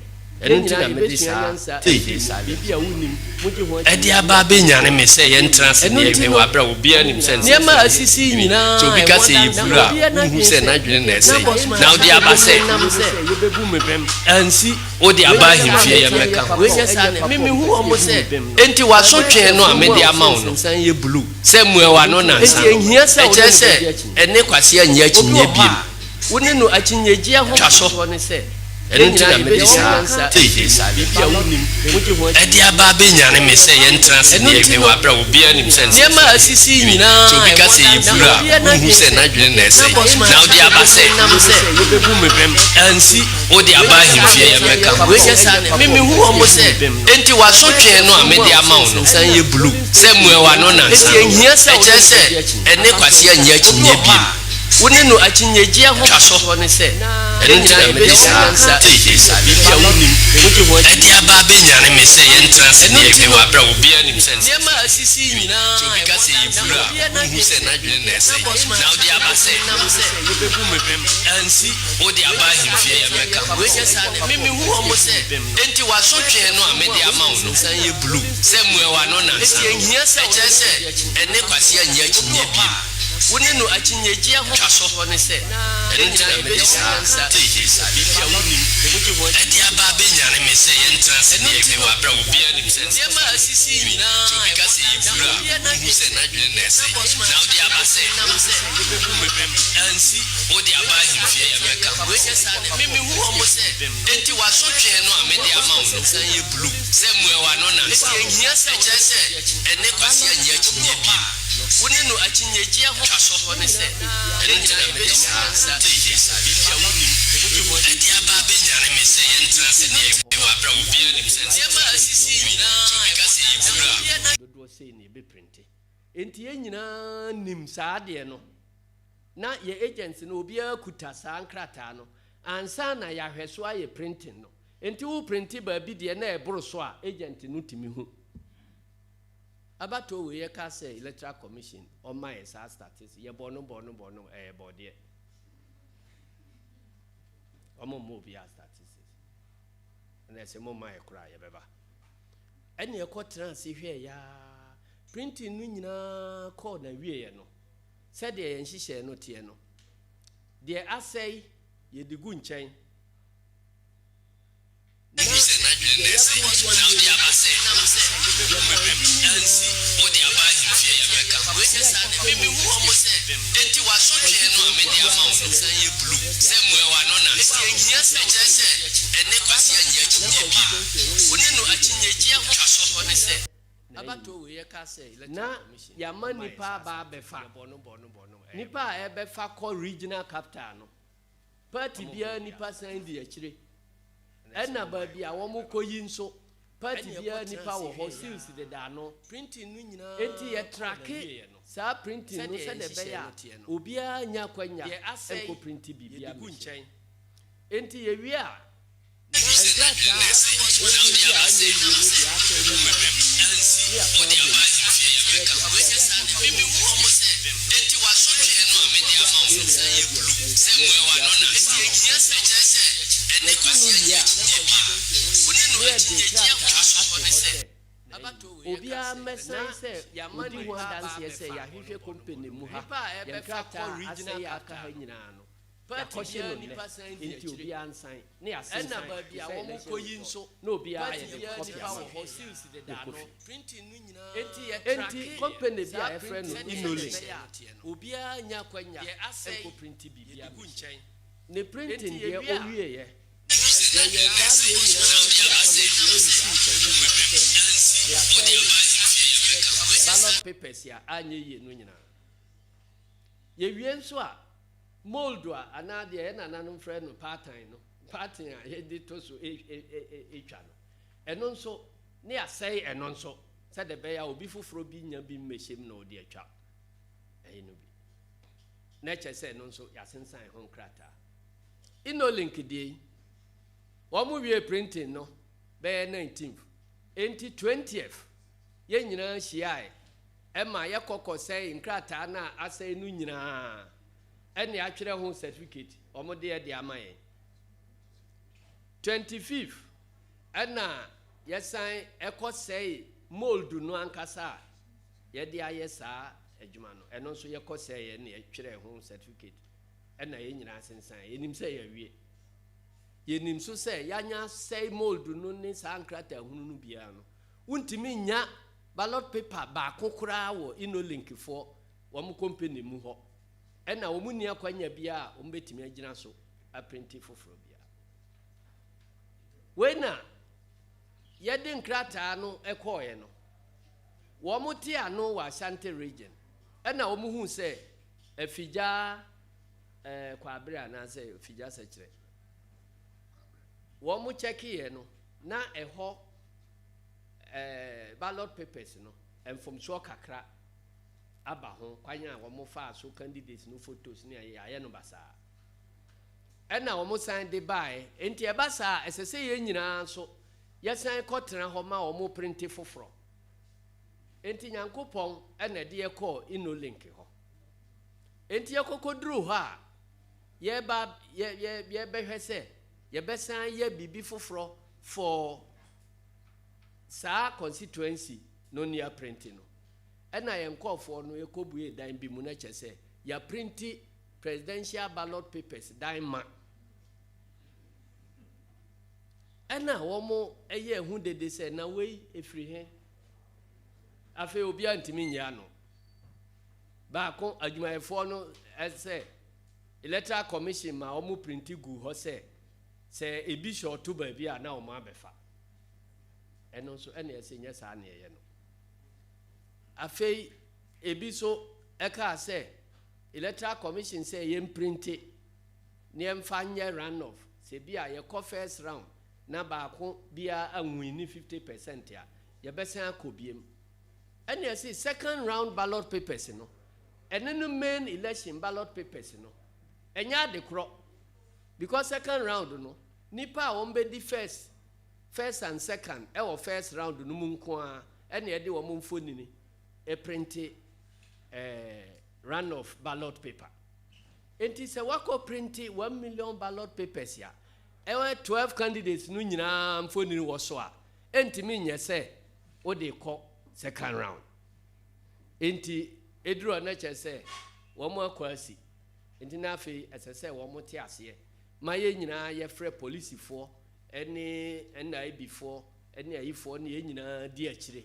ɛno nti na mede saa bibia wonim mugye ho ɛde aba benyane me sɛ yɛntrans ne yɛhwɛ wabra obiara nim sɛ nneɛma asisi nyinaa so obi ka sɛ yɛfuru a wohu sɛ n'adwene na ɛsɛ na wode aba sɛ yɛbɛbu me bɛm ansi wode aba ahemfie yɛmmɛka ho wɔnyɛ saa ne memehu ɔmo sɛ enti wasotwɛn no a mede ama wo no nsan yɛ blue sɛ mmuawa no nansa ɛkyerɛ sɛ ɛne kwase anyɛ akyinnye biem wone no akyinnyegia ho twa so ne sɛ ɛno nti na mede saa bibia wonim mugye ho ɛde aba benyane me sɛ yɛntrans ne yɛhwɛ wabra obiara nim sɛ nneɛma asisi nyinaa so obi ka sɛ yɛfuru a wohu sɛ n'adwene na ɛsɛ na wode aba sɛ yɛbɛbu me bɛm ansi wode aba ahemfie yɛmmɛka ho wɔnyɛ saa ne memehu ɔmo sɛ enti wasotwɛn no a mede ama wo no nsan yɛ blue sɛ mmuawa no nansa ɛkyerɛ sɛ ɛne kwase anyɛ akyinnye biem wone no akyinnyegia ho twa so ne sɛ ɛno nti na mede saa bibia wonim mugye ho ɛde aba benyane me sɛ yɛntrans ne yɛhwɛ wabra obiara nim sɛ nneɛma asisi nyinaa so obi ka sɛ yɛfuru a wohu sɛ n'adwene na ɛsɛ na wode aba sɛ yɛbɛbu me bɛm ansi wode aba ahemfie yɛmmɛka ho wɔnyɛ saa ne memehu ɔmo sɛ enti wasotwɛn no a mede ama wo no nsan yɛ blue sɛ mmuawa no nansa ɛkyerɛ sɛ ɛne kwase anyɛ akyinnye biem wone no akyinnyegia ho twa so ne sɛ ɛno nti na mede saa bibia wonim mugye ho ɛde aba benyane me sɛ yɛntrans ne yɛhwɛ wabra obiara nim sɛ nneɛma asisi nyinaa so obi ka sɛ yɛfuru a wohu sɛ n'adwene na ɛsɛ na wode aba sɛ yɛbɛbu me bɛm ansi wode aba ahemfie yɛmmɛka ho wɔnyɛ saa ne memehu ɔmo sɛ enti wasotwɛn no a mede ama wo no nsan yɛ blue sɛ mmuawa no nansa ɛkyerɛ sɛ ɛne kwase anyɛ akyinnye biem wone no akyinnyegia ho twa so ne sɛ ɛno nti na mede saa bibia wonim mugye ho ɛde aba benyane me sɛ yɛntrans ne yɛhwɛ wabra obiara nim sɛ nneɛma asisi nyinaa so obi ka sɛ yɛfuru a dodoɔ sei ne yɛbɛprinte enti yɛn nyinaa nim saa deɛ no na yɛ agency no obiara kuta saa nkrataa no ansa na yɛahwɛ so ayɛ printing no enti wo printi baabi deɛ na ɛboro so a agent no tumi hu abato we yɛka sɛ electoral commission ɔma yɛ saa statistics yɛbɔ no ɛyɛ bɔdeɛ ɔmo mo bi a statistics na ɛsɛ mo ma yɛ kora yɛbɛba ɛne ɛkɔ trans hwɛ ya printing no nyinaa kɔ na wie no sɛdeɛ yɛn hyehyɛ no teɛ no deɛ asɛe yɛde gu nkyɛn na sɛ n'adwene na ɛsɛ na wode aba sɛ ansi wode aba ahemfie yɛmmɛka ho wɔnyɛ saa ne memehu ɔmo sɛ enti wasotwɛn no a mede ama wo no nsan yɛ blue sɛ mmuawa no nansa ɛkyerɛ sɛ ɛne kwase anyɛ akyinnye biem wone no akyinnyegia ho twa so ne sɛ abato we yɛka sɛ na yɛama nipa aba abɛfa nipa a ɛbɛfa kɔ regional capital no party biara nipa san di akyire ɛna baabi a wɔn kɔ yi nso party biara nipa wɔ hɔ seals deda no printing no nyinaa enti yɛ tracke saa printing no sɛ de bɛyɛ a obiara nya kwanya ɛnkɔ printi bibia gu nkyɛn enti yɛwie a nkrataa wɔsi a anyɛ yie no de asɛ no mu ne akɔyɛ bɛm enti wasotwɛn no a mede ama wo no sɛ yɛ blue sɛ mmuawa no nansa ɛkyerɛ sɛ ɛne kwase anyɛ akyinnye biem wone no akyinnyegia ho twa so ne sɛ obiara mmɛsan sɛ wodi ho adanseɛ sɛ yɛahwehwɛ company mu ha yɛnkrataa asɛ aka ha nyinaa no yakɔhye no nnɛ enti obiara nsan ne yɛasensan ɛna baabi a wɔn kɔ yi nso na obiara yɛde kɔpi ama enti company bi a ɛfrɛ no inolink obiara nya kwanya ɛnkɔ printi bibia gu nkyɛn ne printing deɛ ɔwieɛ yɛyɛ saa deɛ nyinaa ballot papers a anyɛ yie no nyinaa yɛwie nso a mold a anaa deɛ yɛ nananom frɛ no pattern a yɛde to so ɛtwa no ɛno nso ne yɛasɛe ɛno nso sɛde bɛyɛ a obi foforɔ bi nya bi mmɛhyɛm na ɔde atwa ɛyɛ no bi na ɛkyɛ sɛ ɛno nso yɛasensan ho nkrataa inolink deɛ yi wɔn wie printing no bɛyɛ 19th enti 20th yɛn nyinaa hyiae ɛma yɛkɔkɔ sɛ nkrataa na asɛe no nyinaa ɛne atwerɛ ho certificate wɔn de ama yɛn 25th Ana yesan ekosei mold no ankasa ye de aye saa adwuma no eno nso yekosei ye na yetwere ho certificate ena ye nyina sensan yenim se ye wie yenim so se yanya sei mold no ne saa nkrata hunu no bia no wuntimi nya ballot paper ba kokora wo InnoLink fo wo company mu ho ena wo mu ni akwanya bia wo betimi agina so a print foforo bia wena yɛde nkrataa no ɛkɔɔɛ no wɔn te ano wɔ Ashanti region ɛna wɔn hu sɛ afigya kwabere anaasɛ afigya sɛkyerɛ wɔn kyɛkeɛ no na ɛhɔ ballot papers no mfomsoɔ kakra aba ho kwanya a wɔn fa so candidates no photos ne ayɛ no basaa ɛna wɔn san de bae nti ɛba saa ɛsɛ sɛ yɛn nyinaa so yesan kɔtena hɔ ma ɔmo printi foforo enti nyankopɔn ɛna de yɛkɔ InnoLink hɔ enti yɛkɔkɔduru hɔ a yɛbɛhwɛ sɛ yɛbɛsan yɛ bibi foforo for saa constituency no near printi no ɛna yɛnkɔfoɔ no yɛkɔbue dan bi mu na kyɛ sɛ yɛ printi presidential ballot papers dan ma ɛna wɔn ɛyɛ ehu dede sɛ na wei efiri he afei obi antimi nyia no baako adwumayɛfoɔ no ɛsɛ electoral commission ma wɔn printi gu hɔ sɛ ebi hyɛ ɔto baabi a na wɔn abɛfa ɛno nso ɛna ɛsɛ nyɛ saa na ɛyɛ no afei ebi so ɛka sɛ electoral commission sɛ yɛn printi ne yɛmfa nyɛ runoff sɛ bi a yɛkɔ first round na baako bia anwini 50% a yɛbɛsan akɔbiem ɛna ɛsɛ second round ballot papers no ɛne no main election ballot papers no ɛnya ade korɔ because second round no nipa a wɔn bɛdi first and second ɛwɔ first round no mu nko a ɛna ɛde wɔn mfonini ɛprinti runoff ballot paper enti sɛ wakɔ printi 1 million ballot papers ya ewe 12 candidates no nyina mfoni wo so a entimi nyɛ sɛ wo de kɔ second round enti eduro na kyɛ sɛ wo mo akwasi enti na afei ɛsɛ sɛ wo mo te aseɛ ma ye nyina ye frɛ polisifoɔ ɛne NIB foɔ ɛne ayifoɔ ne ye nyina di akyire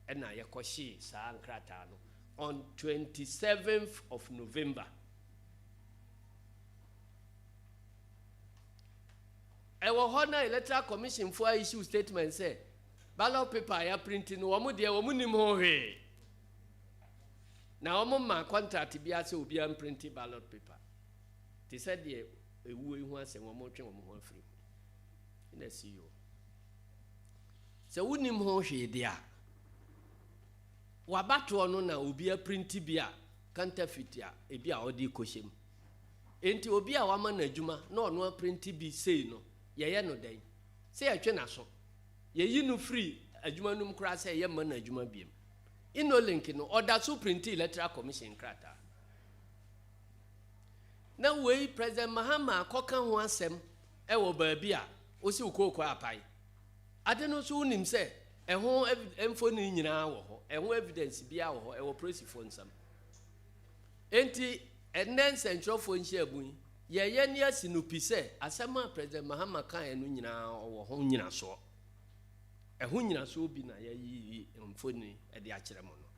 ɛna ye kɔhye saa nkrata no on 27th of November. Ewa hona electoral commission for issue statement say ballot paper ya printing no omo de omo nim ho hwe na omo ma contract bia say obi am printing ballot paper they said the ewu ehu asem omo twen omo ho afiri ina CEO se wonim ho hwe de a wabato no na obi a printing bia counterfeit a ebi a odi kohyem enti obi a wama na adwuma na ono a printing bi sei no ye no den se yetwe na so ye yi no free adwuma num kra se ye ma na adwuma biem InnoLink no order so print electoral commission krata na wei President Mahama akoka ho asem e wo baabi a osi ukoko apai ade no so unim se e ho emfo ni nyina wo ho e ho evidence bia wo ho e wo prosifo nsam enti enen centralfo nhia bun ye ni asinupi se asema President Mahama kan enu nyina wo ho nyina so e ho nyina so bi na ye yi mfoni e de akere mo no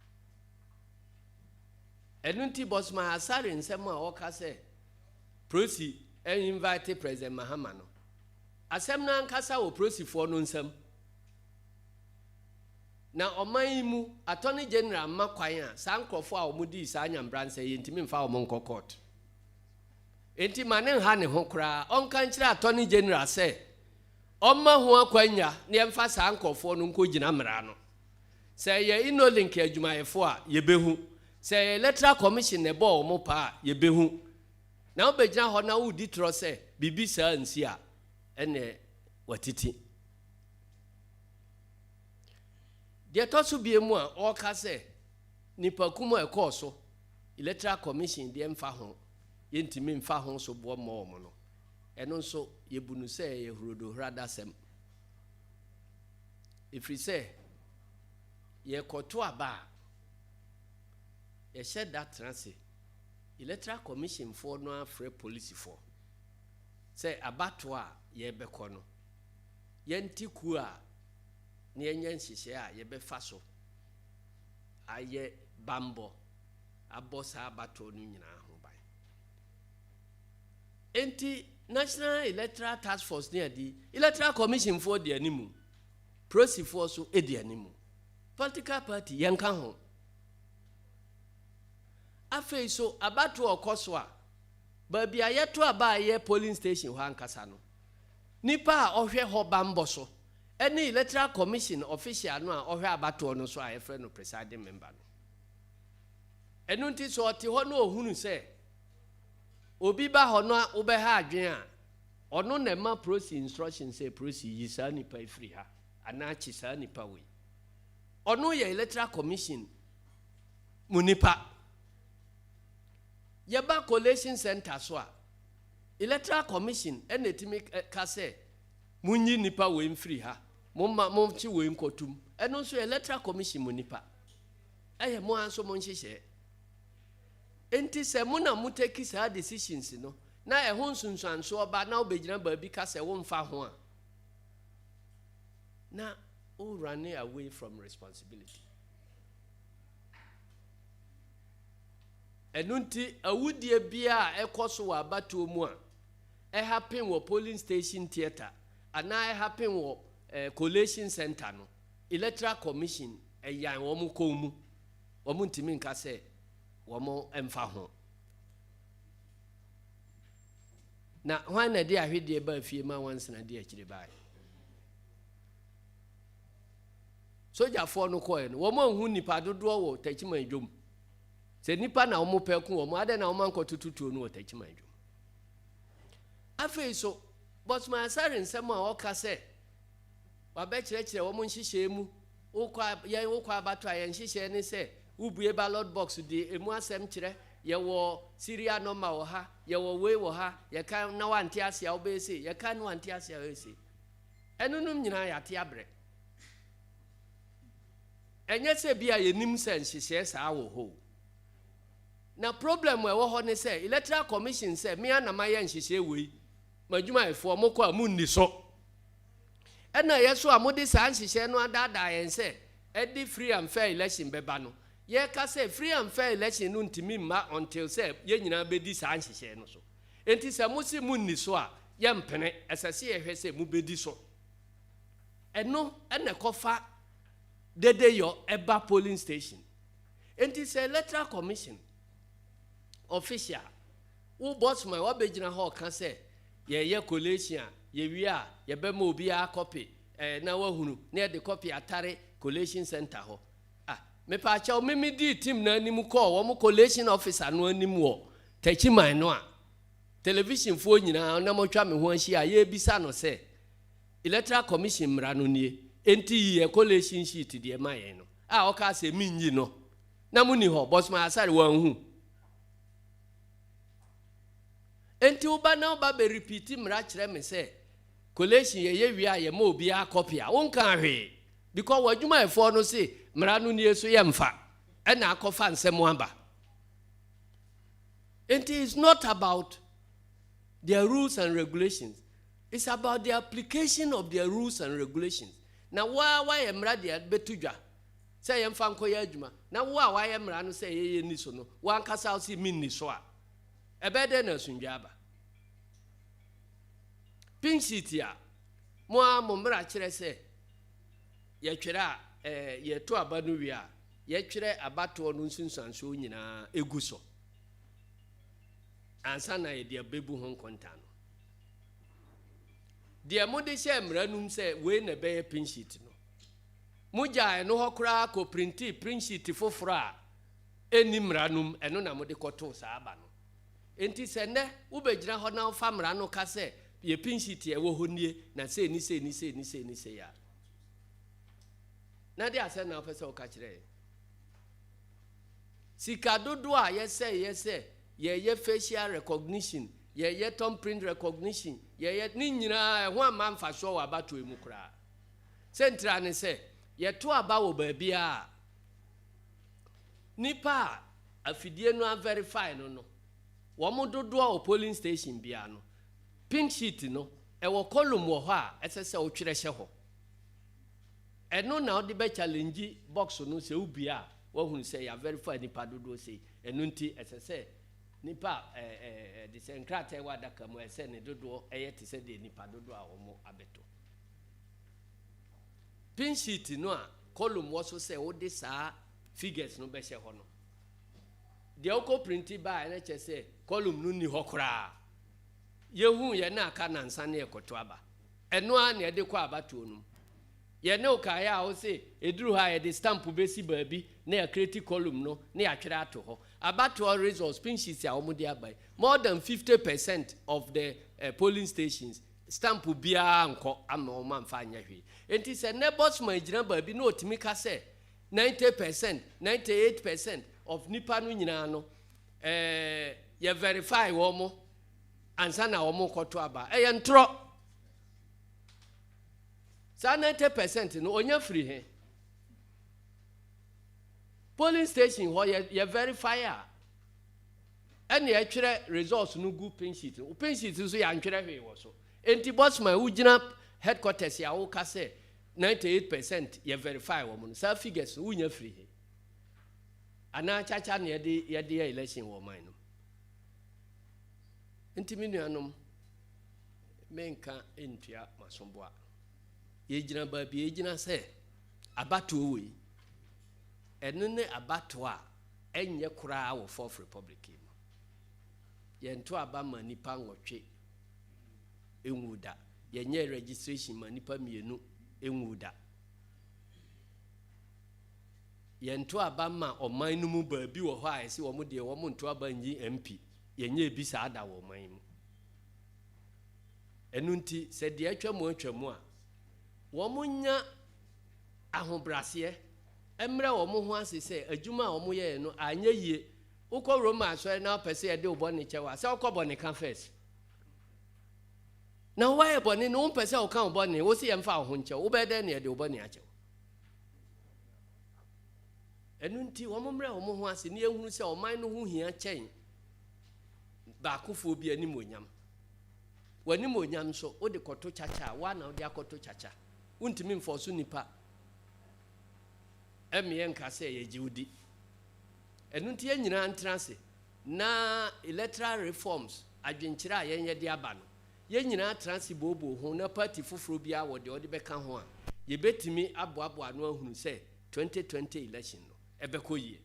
enu nti boss ma asare nsem a o ka se prosi e invite President Mahama no asem na nkasa wo prosifo no nsem na oman mu attorney general makwan a sankrofo a omudi sa anyambranse ye ntimi mfa omo nko court enti mane ha ne ho kra onka nkyere attorney general say omma ho akwanya ne mfa sankrofo no nko gina mra no say ye InnoLink adwumayefo a ye behu say electoral commission ne bo omo pa ye behu na obegina ho na wudi tro say bibi sa nsi a ene watiti de toso biemu a o ka se nipa kuma ekoso electoral commission de mfa ho yentimi mfa ho so bo mo no eno nso yebunu se ye hurodo hrada sem if we say ye koto aba ye said that transi electoral commission for no afre police for say abato a ye beko no ye ntiku a ne yenye nhihye a ye befa so aye bambo abosa abato no nyina ho ban enti National Electoral Task Force near the Electoral Commission for the animal. Prosi for so the animal. Political party yanka ho. Afe so abatu okoswa. Baby ayeto aba ye polling station ho ankasa no. Nipa a ohwe ho bambo so. Any Electoral Commission official no a ohwe abatu no so a friend no presiding member no. Enu nti so oti ho no ohunu se obi ba ho no ube ha adwen a ono na ma prosi instruction say prosi yisa nipa free ha ana chisa nipa we ono ye Electoral Commission munipa ye ba collation center so a Electoral Commission enetimi ka say munyi nipa we free ha momchi we nkotum eno so Electoral Commission munipa eye mo anso mo nhihye enti se mo na muteki sa decisions no na ehun sunsuanso oba na obegina ba bi ka se wo mfa ho a na o run away from responsibility enunti awudie bia ekoso wa abato mu a happen wo polling station theater ana happen wo collation center no Electoral Commission eyan wo mu komu wo mu ntimi nka se womo emfa ho na hwan na dia hwede ba fie ma wanse na dia kire bae soja fo no koe no womo hu nipa dodo wo takima adwom se nipa na womo peku womo ade na womo ankotututuo no takima adwom afei so but my asare nsem a oka se wa be kire womo nhihye mu wokwa abato a ye nhihye ne se ubue ballot box di emu asem kire ye wo serial number wo ha ye wo we wo ha ye kan na wante ase a obese ye kan wante ase a obese enunum nyina ya te abre enye se bia ye nim sense hye sa wo ho na problem we wo ho ne se Electoral Commission se me anama ye nhihye we madwuma efo mokọ amunni so ena ye so amode sa nhihye no adada ye se edi free and fair election beba no ye ka say free and fair election no ntimi ma until say ye nyina bedi sa nhihye no so enti se mo si munni so a ye mpene esase ye hwe se mu bedi so eno ena kofa dede yo eba polling station enti se Electoral Commission official wo boss my wo begina ho ka say ye collation ye wi a ye be ma obi a copy na wahunu na de copy atare collation center ho me pa cha o memi di team na anim call wo mo collation officer no anim wo tachiman no a television fo nyina na mo twa me ho ahia ye bisa no se Electoral Commission mra no nie enti ye collation sheet de ma ye no a o ka se minyi no na muni ho boss ma asare wan hu enti uba na uba be repeat mra kire me se collation ye wi a ye ma obi a copy a won kan hwe because wadwuma efo no se mra no nie so ye mfa e na akofa nsem aba it is not about their rules and regulations, it's about the application of their rules and regulations. Na wa ye mra de betudwa say ye mfa nkoye adwuma na wa ye mra no say ye ni so no wa nkasa o si min ni so a ebede na sundwa aba pink sheet ya mo mra kire say ye twere a ye to aba no wi a ye twere abato no nsunsanso nyina eguso ansa na ye de bebu hon konta no de mode she mra num say we na be pink sheet no muja no hokra ko print sheet foforo a eni mra num eno na mode koto sa aba no enti se ne wo begina ho na fa mra no ka se ye pink sheet e wo honie na se ni ya na dia se na ofese o ka kire sika dodo a ye ye facial recognition ye thumbprint recognition ye ni nyina ho amamfa so wa bato emu kra Central ne say ye to aba wo ba bia nipa afidie no verify no wo mo dodo a polling station bia no pink sheet no e wo column wo ho a esese wo twere hye ho eno na wo de be challenge box no se ubia wo hu say ya verify nipa dodo say eno nti esese nipa de senkrata wa daka mo ese ne dodo eye te se de nipa dodo a wo mo abeto pin sheet no a column wo so say wo de saa figures no be hye ho no de oko print ba na che say column no ni ho kra yehu ye na aka na nsa na ekoto aba eno a na de kwa abato no ye ne uka ya wo say eduru ha ye de stamp be si baabi na ya create column no na ya twere ato ho abato results pin sheet ya wo de abai more than 50% of the polling stations stamp bia anko ama o man fa anya hwe enti se ne bossman gina baabi na otimi ka se 90% 98% of nipa no nyina no ye verify wo mo ansa na wo mo koto aba ye ntro sa 90% no onya free he polling station ho ye verify a ene ye twere results no gu pin sheet so ya ntwere hwe wo so enti bossman wo gina headquarters ya wo ka se 98% ye verify wo mo sa figures wo nya free he ana chacha na ye de election wo man no enti minuanom menka entua masomboa ye gina ba bi ye gina se abato we eno ne abato a enye kura wo Fourth Republic mo ye nto aba ma nipa nwotwe enwuda ye nye registration ma nipa mienu enwuda ye nto aba ma oman no mu ba bi wo ho a ese wo mo de wo mo nto aba nyi MP ye nye bi sa ada wo man mu enu nti se de atwamu a wo mo nya ahobrase emre wo mo ho ase se adwuma a wo mo ye no anya yie ukọ Roma so na pese ye de obone chewa se ukọ bone kan first na why bone no pese o kan obone wo se ye mfa ho nche wo be de na ye de obone ache enu nti wo mo mre wo mo ho ase ne ehunu se o man no ho hia chen ba akofo bi anim onyam wanim onyam so wo de koto chacha wa na wo de akoto chacha untimi mfoso nipa emiye nka se ye jiudi enu nti nyina antrase na electoral reforms adwenkyira a yenye de aba no ye nyina transi bobo ho na party foforo bia wo de beka ho a ye betimi aboabo ano ahunu se 2020 election no ebekoyie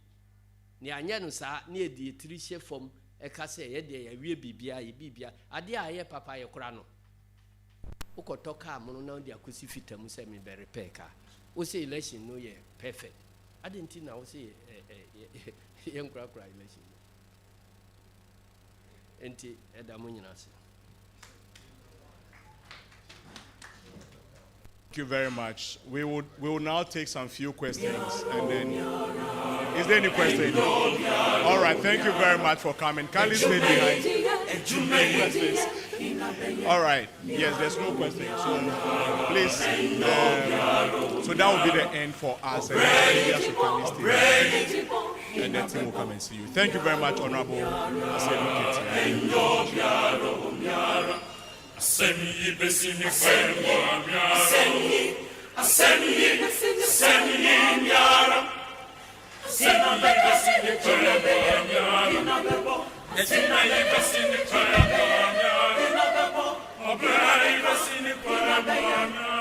ni anya no saa na edi etirihye fom eka se ye de ya wie bibia ye bibia ade a ye papa ye kora no ukotoka amono na de akosi fitam se me be repair ka wo se election no ye perfect adenti na wo se ye nkura election enti edamo nyina se. Thank you very much. We will now take some few questions, and then is there any question? All right. Thank you very much for coming. Kindly stay behind. Any questions? All right. Yes, there's no question. So please. So that will be the end for us. And the team will come and see you. Thank you very much, Honorable Asemi besini kwemwa asemi nyara asemi besini kwemwa nyara asemi besini kwemwa nyara obrai besini kwemwa nyara